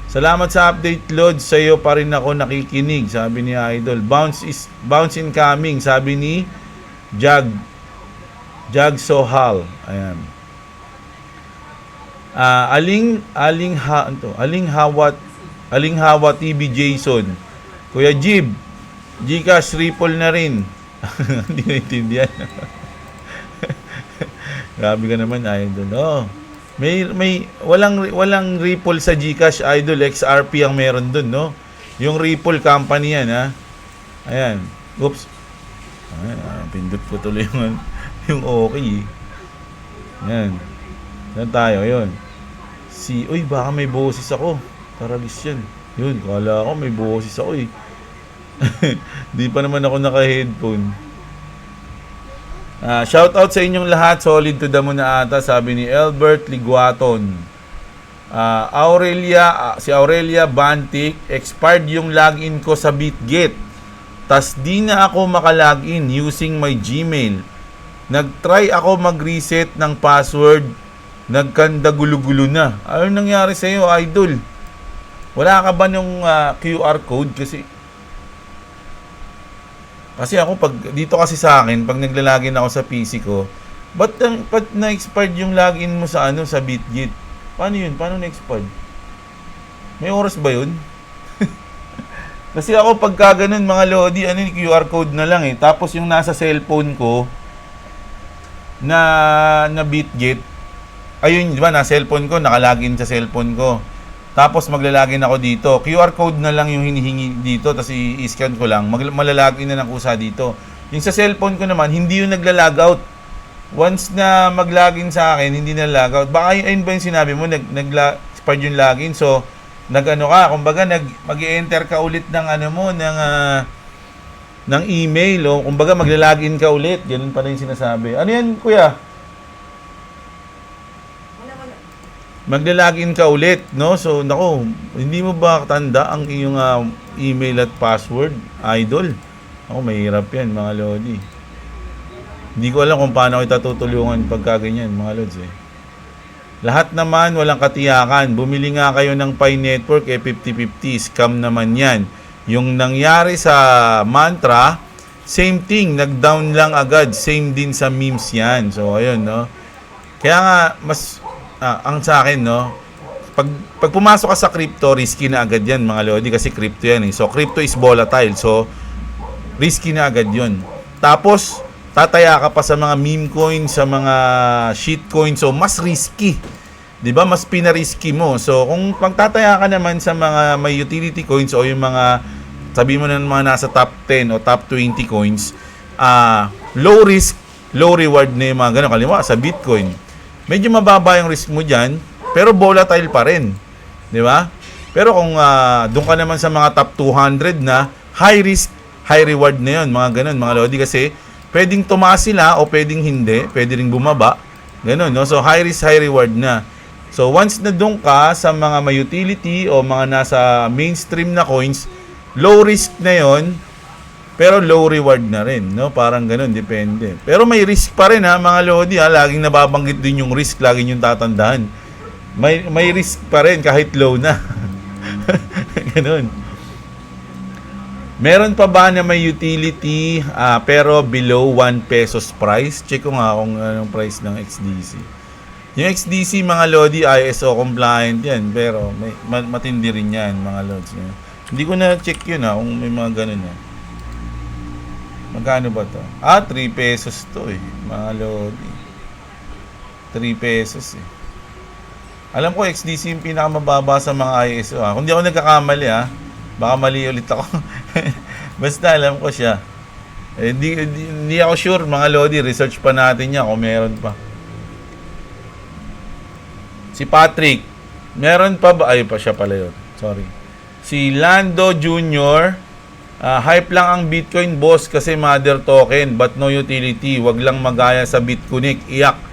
salamat sa update, Lods. Sa iyo pa rin ako nakikinig, sabi ni Idol. Bounce incoming, sabi ni Jag Sohal. Ayan. Alinghawa TV Jason. Kuya Jib, Gcash Ripple na rin. Hindi naintindihan. Grabe ka naman, Idol. May walang Ripple sa Gcash, Idol. XRP ang meron dun, no? Yung Ripple company yan, Ayan. Oops. Ayan, pindot ko tuloy yung okay. Ayan. Yan tayo, yun. Uy, baka may boses ako. Taragis yan. Yun, kala ko may boses ako, Di pa naman ako naka-headphone. Shout out sa inyong lahat. Solid to the moon na ata, sabi ni Albert Liguaton. Si Aurelia Bantic, expired yung login ko sa BitGet. Tas di na ako makalogin using my Gmail. Nag-try ako mag-reset ng password. Nagkanda gulo-gulo na. Ano nangyari sa iyo, Idol? Wala ka ba ng QR code? Kasi ako, dito kasi sa akin, pag naglalagin ako sa PC ko, ba't na-expired yung login mo sa BitGet? Paano yun? Paano na-expired? May oras ba yun? Kasi ako, pagka ganun, mga Lodi, QR code na lang Tapos yung nasa cellphone ko, na BitGet, ayun, di ba, na cellphone ko, nakalagin sa cellphone ko. Tapos maglalagin ako dito. QR code na lang yung hinihingi dito, tapos i-scan ko lang. Malalagin na ng kusa dito. Yung sa cellphone ko naman, hindi yung nagla-logout. Once na mag-login sa akin, hindi na logout. Baka yun ba yung sinabi mo, nag-expired yung login. So, kumbaga, mag-enter ka ulit ng ng email o kumbaga magla-login ka ulit. Ganun pa rin sinasabi. Ano yan, kuya? Magla-login ka ulit, no? So, nako, hindi mo ba tanda ang iyong email at password, idol? Ako, mahirap yan, mga lodi. Hindi ko alam kung paano kita tutulungan pagka ganyan, mga lods eh. Lahat naman walang katiyakan. Bumili nga kayo ng Pi Network, 50-50. Scam naman yan. Yung nangyari sa Mantra, same thing. Nag-down lang agad. Same din sa memes yan. So, ayun, no? Kaya nga, mas, ang sa akin, no? Pag pumasok ka sa crypto, risky na agad yan, mga lodi. Kasi crypto yan, eh. So, crypto is volatile. So, risky na agad yun. Tapos, tataya ka pa sa mga meme coins, sa mga shitcoin, so mas risky. 'Di ba? Mas pinarisky mo. So kung pagtataya ka naman sa mga may utility coins o yung mga sabi mo na mga nasa top 10 o top 20 coins, low risk, low reward na yung mga ganun. Kalimwa sa Bitcoin. Medyo mababa yung risk mo diyan, pero volatile pa rin. 'Di ba? Pero kung doon ka naman sa mga top 200 na high risk, high reward na 'yon, mga ganun, mga lodi, kasi pwedeng tumaas sila o pwedeng hindi, pwede ring bumaba. Ganun, no? So, high risk, high reward na. So, once na doon ka sa mga may utility o mga nasa mainstream na coins, low risk na yon, pero low reward na rin, no? Parang ganun, depende. Pero may risk pa rin, ha, mga lodi, ha? Laging nababanggit din yung risk, laging yung tatandaan. May risk pa rin kahit low na. Ganun. Meron pa ba na may utility pero below 1 pesos price? Check ko nga kung anong price ng XDC. Yung XDC, mga lodi, ISO compliant yan. Pero matindi rin yan, mga lods. Hindi ko na check yun kung may mga ganun yan. Magkano ba to? 3 pesos to mga lodi. 3 pesos Alam ko XDC yung pinakamababa sa mga ISO. Kung di ako nagkakamali baka mali ulit ako. Basta alam ko siya. Hindi ako sure, mga lodi. Research pa natin yan kung meron pa. Si Patrick, meron pa ba? Ay, pa siya pala yun. Sorry. Si Lando Jr., hype lang ang Bitcoin, boss, kasi mother token, but no utility. Wag lang magaya sa Bitconnect. Iyak.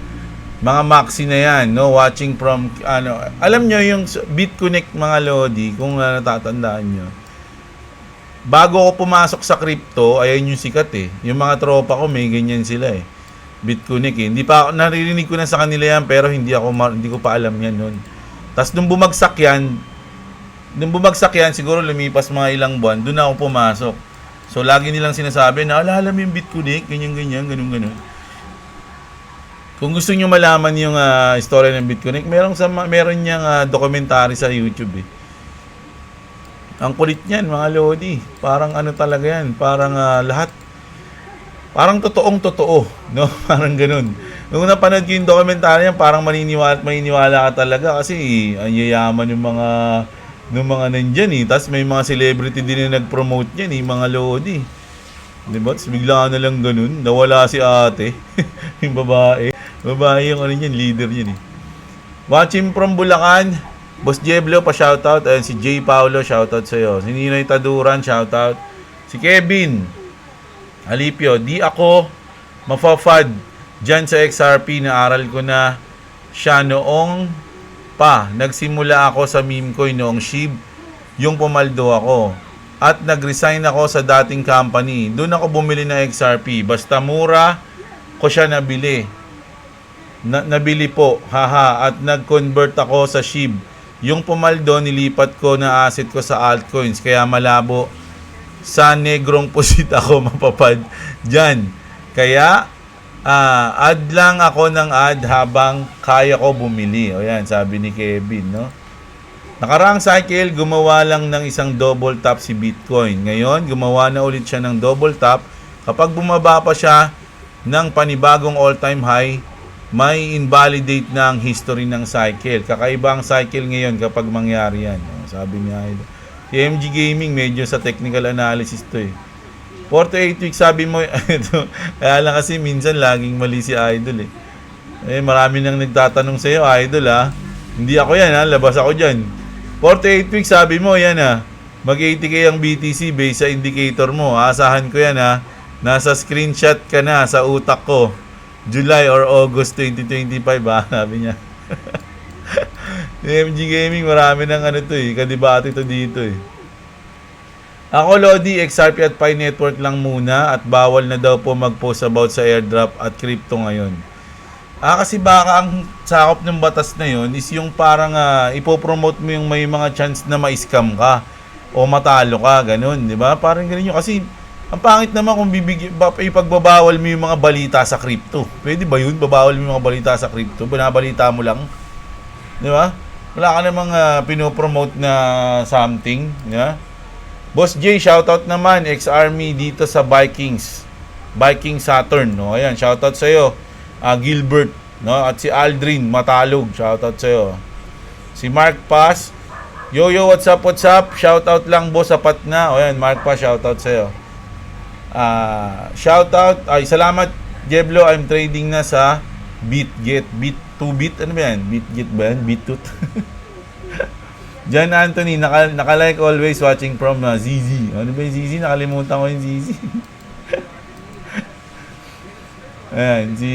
Mga maxi na yan, no? Watching from, alam nyo yung Bitconnect, mga lodi, kung natatandaan nyo. Bago ako pumasok sa crypto, ayan yung sikat Yung mga tropa ko, may ganyan sila Bitconnect Hindi pa, naririnig ko na sa kanila yan, pero hindi ko pa alam yan nun. Tapos nung bumagsak yan, siguro lumipas mga ilang buwan, doon ako pumasok. So, lagi nilang sinasabi na, alala mo yung Bitconnect, ganyan, ganun. Kung gusto niyo malaman yung istorya ng Bitconnect, meron niyang documentary sa YouTube Ang kulit niyan, mga lodi. Parang talaga yan. Parang lahat. Parang totoong-totoo. No? Parang ganun. Nung napanood ko yung documentary yan, parang maniniwala ka talaga kasi ang yayaman yung mga nandyan Tapos may mga celebrity din na nag-promote yan mga lodi. Diba? Tapos bigla na lang ganun. Nawala si ate. Yung babae. Babae yung leader niyan Watching from Bulacan. Boss Jeblo, pa-shoutout. Ayan, si J. Paulo, shoutout sa'yo. Si Ninoy Taduran, shoutout. Si Kevin Alipio, di ako mafafad dyan sa XRP. Naaral ko na siya noong nagsimula ako sa meme coin noong SHIB. Yung pumaldo ako. At nag-resign ako sa dating company. Doon ako bumili ng XRP. Basta mura ko siya nabili. Nabili po. Haha. At nag-convert ako sa SHIB. Yung pumaldo, nilipat ko na asset ko sa altcoins. Kaya malabo. Sa negrong pusit ako mapapad dyan. Kaya, add lang ako ng add habang kaya ko bumili. O yan, sabi ni Kevin, no? Nakaraang cycle, gumawa lang ng isang double tap si Bitcoin. Ngayon, gumawa na ulit siya ng double tap. Kapag bumaba pa siya ng panibagong all-time high, may invalidate na ang history ng cycle. Kakaiba ang cycle ngayon kapag mangyari yan. Sabi niya, si MG Gaming, medyo sa technical analysis to 48 weeks, sabi mo, kaya lang kasi minsan laging mali si Idol marami nang nagtatanong sa iyo, Idol Hindi ako yan labas ako dyan. 48 weeks, sabi mo, yan Mag 80k ang BTC based sa indicator mo. Asahan ko yan ha. Nasa screenshot ka na sa utak ko. July or August 2025 ha, sabi niya. MG Gaming, marami ng ano to eh. Kadibate to dito eh. Ako, Lodi, XRP at Pi Network lang muna at bawal na daw po mag-post about sa airdrop at crypto ngayon. Kasi baka ang sakop ng batas na yon is yung parang ipopromote mo yung may mga chance na ma-scam ka o matalo ka, ganun, di ba? Parang ganun yun. Kasi ang pangit naman kung ipagbabawal mo yung mga balita sa crypto. Pwede ba yun? Babawal mo yung mga balita sa crypto? Binabalita mo lang? Di ba? Wala ka namang pinopromote na something, di ba? Boss J, shoutout naman, ex-army dito sa Vikings. Viking Saturn, no? Ayan, shoutout sa'yo. Gilbert, no? At si Aldrin Matalog, shoutout sa'yo. Si Mark Paz, yo, what's up? Shoutout lang, boss, sapat na. O yan, Mark Paz, shoutout sa'yo. Shoutout, salamat, Jeblo, I'm trading na sa BitGet. Bit2Bit, ano ba yan? BitGet ba yan? Bittut. John Anthony, naka-like always watching from ZZ. Ano ba yung ZZ? Nakalimutan ko yung ZZ. Ayan, si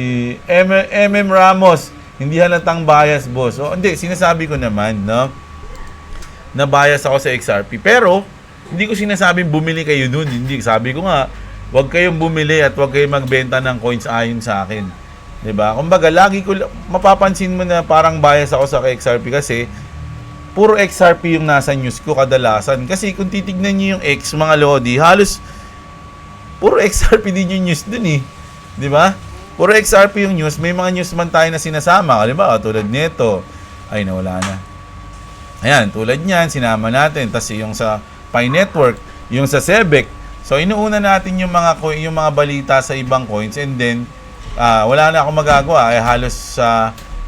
MM Ramos, hindi halatang bias, boss. O, hindi, sinasabi ko naman, no? Na bias ako sa XRP. Pero, hindi ko sinasabing bumili kayo dun. Hindi, sabi ko nga, huwag kayong bumili at huwag kayong magbenta ng coins ayon sa akin. 'Di ba? Kumbaga, lagi ko mapapansin mo na parang bias ako sa XRP kasi puro XRP yung nasa news ko kadalasan. Kasi kung titignan niyo yung X, mga Lodi, halos puro XRP din yung news dun eh. Di ba? Puro XRP yung news. May mga news man tayo na sinasama. Halimbawa, tulad nito. Ay, nawala na. Ayan, tulad niyan, sinama natin. Tapos yung sa Pi Network, yung sa Sebek. So, inuuna natin yung mga balita sa ibang coins and then, wala na akong magagawa. Halos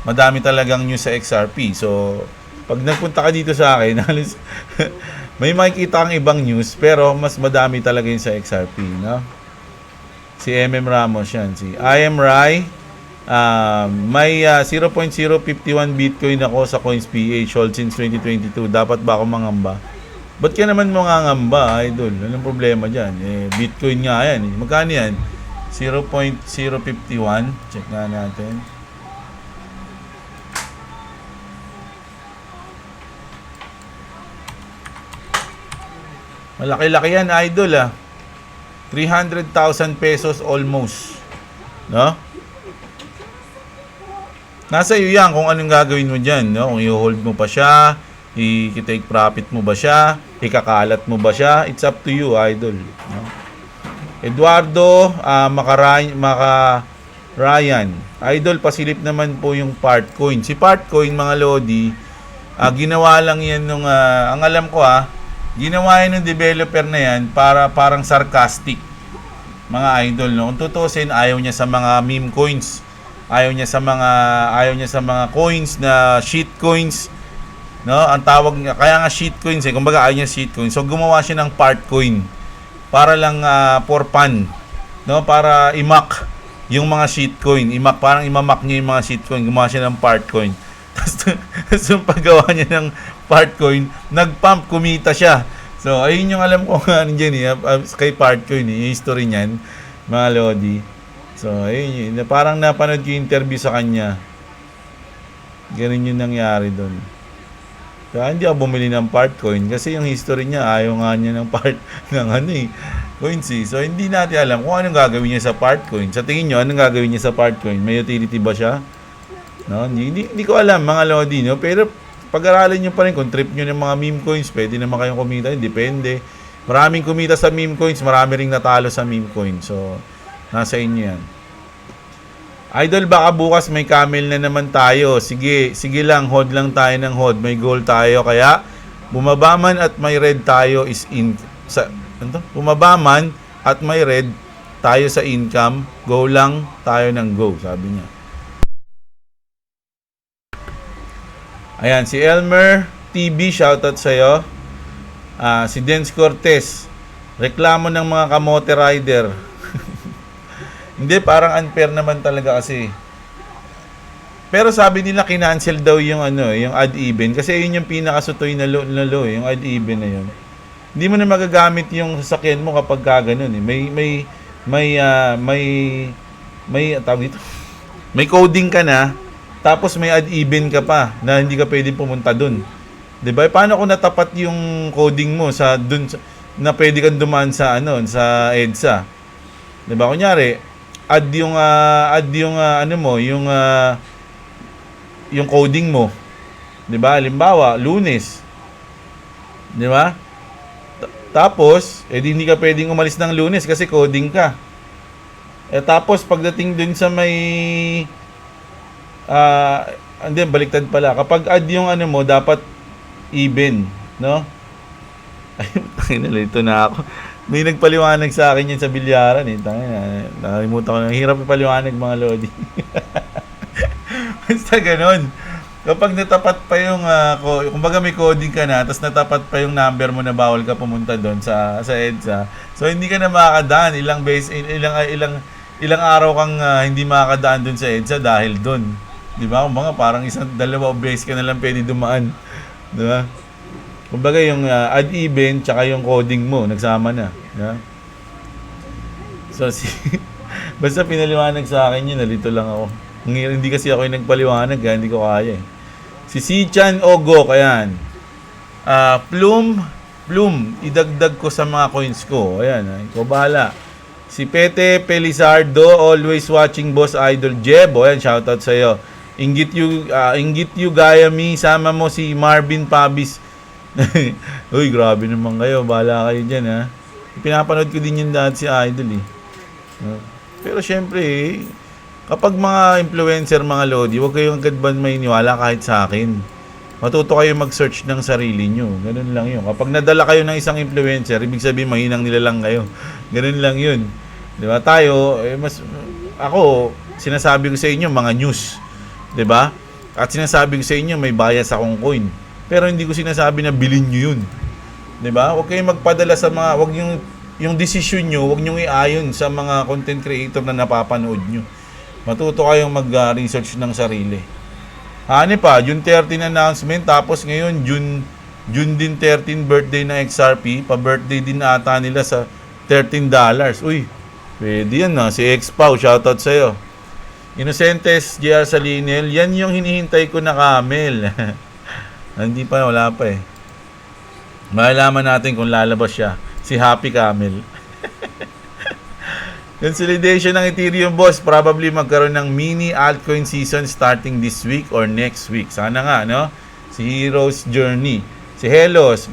madami talagang news sa XRP. So, pag nagpunta ka dito sa akin, halos may makikita kang ibang news pero mas madami talaga yun sa XRP, no? Si MM Ramos yan, si I am Rai. May 0.051 Bitcoin ako sa Coins PH hold since 2022. Dapat ba ako mangamba? Ba't ka naman mangangamba, idol? Anong problema dyan? Bitcoin nga yan. Magkano yan? 0.051. Check nga natin. Malaki-laki yan, idol 300,000 pesos almost. No? Nasa iyo yan kung anong gagawin mo dyan. No? Kung i-hold mo pa siya, i-take profit mo ba siya, ikakalat mo ba siya, it's up to you, idol. No? Eduardo Ryan, idol, pasilip naman po yung Partcoin. Si Partcoin, mga Lodi, ginawa lang yan nung, ang alam ko ginawa yan ng developer na yan para parang sarcastic, mga idol, no? Kung tutusin, ayaw niya sa mga meme coins. Ayaw niya sa mga coins na shit coins, no? Ang tawag niya, kaya nga shit coins kumbaga ayaw niya shit coins. So gumawa siya ng Partcoin para lang for fun, no? Para i-mock yung mga shitcoin. Parang imamak niya yung mga shitcoin. Gumawa siya ng Partcoin. Tapos yung paggawa niya ng Partcoin, nag-pump, kumita siya. So, ayun yung alam ko nga dyan kay Partcoin, yung history niyan, mga Lodi. So, ayun yun. Parang napanood ko yung interview sa kanya. Ganun yung nangyari doon. Kaya hindi ako bumili ng Partcoin kasi yung history niya, ayaw nga niya ng coins So, hindi natin alam kung anong gagawin niya sa Partcoin. Sa tingin nyo, anong gagawin niya sa Partcoin? May utility ba siya? No, hindi ko alam, mga Lodi, no? Pero pag-aralan nyo pa rin kung trip nyo ng mga meme coins, pwede naman kayong kumita, depende. Maraming kumita sa meme coins, marami ring natalo sa meme coins. So, nasa inyo yan. Idol, baka bukas may camel na naman tayo. Sige lang, hold lang tayo ng hold. May goal tayo, kaya bumaba man at may red tayo is bumaba man at may red tayo sa income, go lang tayo ng go, sabi niya. Ayan, si Elmer TV, shoutout sa'yo. Si Dens Cortez, reklamo ng mga kamote rider. Hindi, parang unfair naman talaga kasi. Pero sabi nila kinancel daw yung yung odd even kasi yun yung pinakasutoy na low, yung odd even na yun. hindi mo na magagamit yung sasakyan mo kapag ganun eh. May tawag dito. May coding ka na, tapos may odd even ka pa na hindi ka pwedeng pumunta dun. 'Di ba? Paano kung natapat yung coding mo sa dun na pwede kang dumaan sa sa EDSA? 'Di ba? Kunyari, add yung ano mo, yung coding mo. 'Di ba? Halimbawa, Lunes. 'Di ba? Tapos, hindi ka pwedeng umalis ng Lunes kasi coding ka. Tapos pagdating dun sa may hindi, baliktad pala. Kapag add yung ano mo, dapat even, no? Ay, nalito na ako. May nagpaliwanag sa akin yun sa bilyaran eh. Nakalimutan ko na. Hirap ipaliwanag mga lodi. Basta ganun. Kapag natapat pa yung, kumbaga may coding ka na, tapos natapat pa yung number mo na bawal ka pumunta doon sa EDSA. So, hindi ka na makakadaan. Ilang araw kang hindi makakadaan doon sa EDSA dahil doon. Di ba? Kumbaga parang dalawa beses ka na lang pwede dumaan. Di ba? Kumbaga yung odd even tsaka yung coding mo, nagsama na. Di ba? So, basta pinaliwanag sa akin yun, nalito lang ako. Hindi kasi ako yung nagpaliwanag, hindi ko kaya eh. Si Sichan Ogok, ayan. Plum, idagdag ko sa mga coins ko. Ayan, ikaw bahala. Si Pete Pelizardo, always watching Boss Idol Jeb. Ayan, shoutout sa'yo. Inggit you Gayami, sama mo si Marvin Pabis. Uy, grabe naman kayo. Bahala kayo dyan, ha. Pinapanood ko din yun dati si Idol, eh. Pero syempre, kapag mga influencer, mga lodi, huwag kayong agad ba maniniwala kahit sa akin. Matuto kayo mag-search ng sarili nyo. Ganun lang yun. Kapag nadala kayo ng isang influencer, ibig sabihin mahinang nila lang kayo. Ganun lang yun. Di ba? Tayo, ako, sinasabi ko sa inyo, mga news. Di ba? At sinasabi ko sa inyo, may bias akong coin. Pero hindi ko sinasabi na bilhin nyo yun. Di ba? Huwag kayong magpadala sa mga, yung decision nyo, huwag nyo i-ayon sa mga content creator na napapanood nyo. Matuto kayong mag-research ng sarili. Hani pa, June 13 announcement, tapos ngayon, June din 13 birthday ng XRP, pa-birthday din ata nila sa $13. Uy, pwede yan na. Si Xpau, shoutout sa'yo. Innocentes, JR Salinel, yan yung hinihintay ko na camel. Hindi pa, wala pa eh. Malalaman natin kung lalabas siya. Si Happy Camel. Consolidation ng Ethereum, boss. Probably magkaroon ng mini altcoin season starting this week or next week. Sana nga, no? Si Hero's Journey. Si Helos.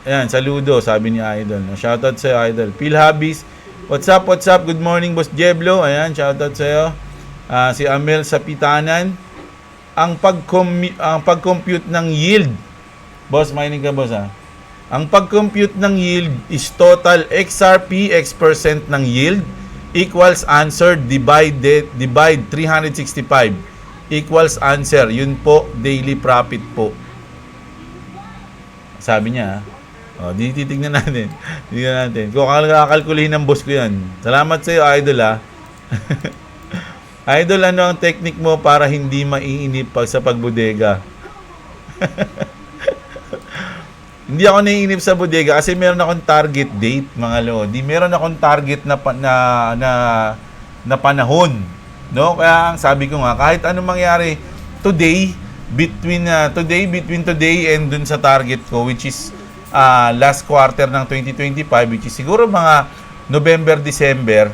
Ayan, saludo, sabi ni Idol. Shoutout sa'yo, Idol. Phil Habis. What's up? Good morning, boss Jeblo. Ayan, shoutout sa'yo. Si Amel Sapitanan. Ang pag-compute ng yield. Boss, makinig ka, boss, ha? Ang pag-compute ng yield is total XRP X% ng yield equals answer divide 365 equals answer. Yun po, daily profit po. Sabi niya, di titignan natin. Tignan natin. Kung kakalkulihin ng boss ko yan. Salamat sa iyo, Idol, ha. Idol, ano ang technique mo para hindi maiinip sa pagbodega? Hindi ako naiinip sa bodega kasi meron akong target date, mga lodi. Meron akong target na panahon, no? Kaya sabi ko nga, kahit anong mangyari today between today and dun sa target ko, which is last quarter ng 2025, which is siguro mga November, December,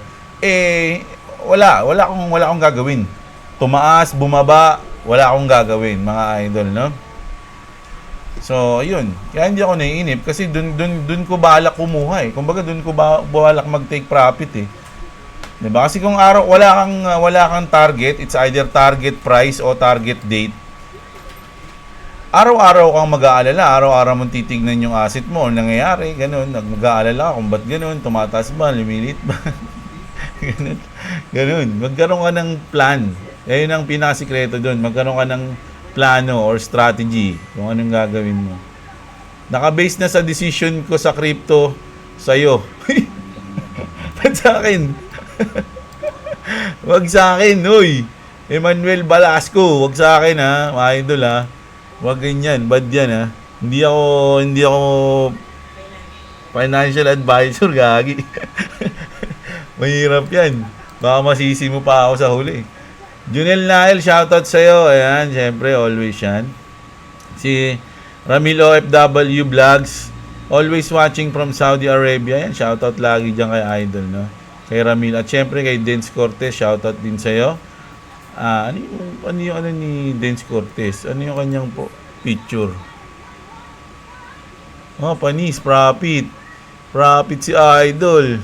wala akong gagawin. Tumaas, bumaba, wala akong gagawin, mga idol, no? So, yun. Kaya hindi ako naiinip kasi dun ko balak kumuha eh. Kumbaga dun ko balak mag-take profit eh. 'Di ba? Kasi kung wala kang target, it's either target price o target date. Araw-araw kang mag-aalala, araw-araw mong titignan yung asset mo, nangyayari, ganun, mag-aalala kung ba't ganun, tumataas ba, lumilit ba. ganun. Magkaroon ka ng plan. Ayun ang pinakasikreto doon. Magkaroon ka ng plano or strategy kung anong gagawin mo. Naka-base na sa decision ko sa crypto sa'yo. Ba't sa akin? Wag sa akin, uy. Emmanuel Balasco, wag sa akin, ha. Mga idol, ha. Wag ganyan, bad yan, ha. Hindi ako financial advisor, gagi. Mahirap yan. Baka masisi mo pa ako sa huli. Junel Nael, shoutout sa'yo. Ayan, syempre, always yan. Si Ramil OFW Vlogs, always watching from Saudi Arabia. Yan, shoutout lagi dyan kay Idol, no? Kay Ramil. At syempre, kay Dance Cortez, shoutout din sa'yo. Ano yung ni Dance Cortez? Ano yung kanyang picture? Oh, panis, profit. Profit si Idol.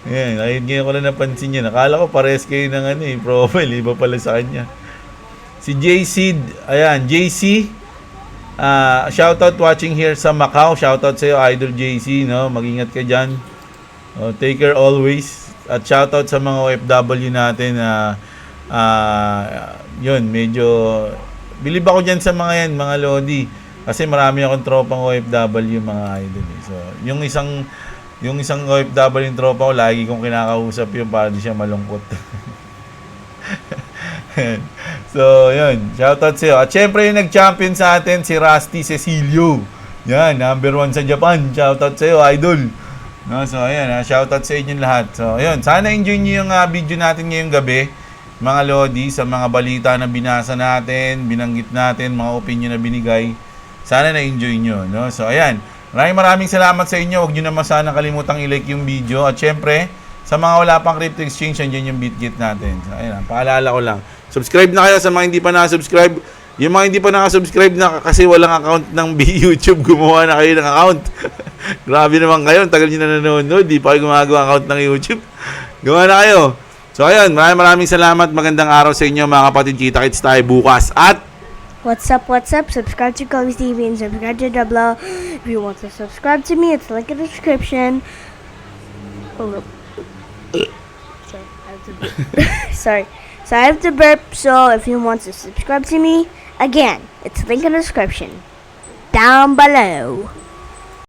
Yan, ngayon ko lang napansin yan. Nakala ko pares kayo ng profile. Iba pala sa kanya. Si JC, ayan, JC. Shoutout watching here sa Macau. Shoutout sa iyo, Idol JC, no? Mag-ingat ka diyan. Take care always. At shoutout sa mga OFW natin na yun, medyo bilib ako diyan sa mga yan, mga lodi. Kasi marami akong tropang OFW, mga idol. So, yung isang OFW yung tropa ko, lagi kong kinakausap yun para di siya malungkot. So, yun. Shoutout sa'yo. At syempre yung nag-champion sa atin, si Rusty Cecilio. Yan, number 1 sa Japan. Shoutout sa'yo, idol. No, so, ayan. Shoutout sa inyong lahat. So, yun. Sana enjoy nyo yung video natin ngayong gabi. Mga lodi, sa mga balita na binasa natin, binanggit natin, mga opinion na binigay. Sana na-enjoy nyo. No? So, ayan. Maraming salamat sa inyo. Huwag nyo naman sana kalimutang i-like yung video. At syempre, sa mga wala pang crypto exchange, andyan yung BitGet natin. So, ayan. Paalala ko lang. Subscribe na kayo sa mga hindi pa nakasubscribe. Yung mga hindi pa nakasubscribe na kasi walang account ng YouTube, gumawa na kayo ng account. Grabe naman kayo. Tagal nyo na nanonood. Di pa kayo gumagawa account ng YouTube. Gumawa na kayo. So, ayun. Maraming salamat. Magandang araw sa inyo, mga kapatid. Kita-kits tayo bukas. At What's up? Subscribe to Kobe's TV and subscribe to Dublo. If you want to subscribe to me, it's link in the description. Oh, sorry, I have to burp. Sorry. So I have to burp, so if you want to subscribe to me, again, it's link in the description. Down below.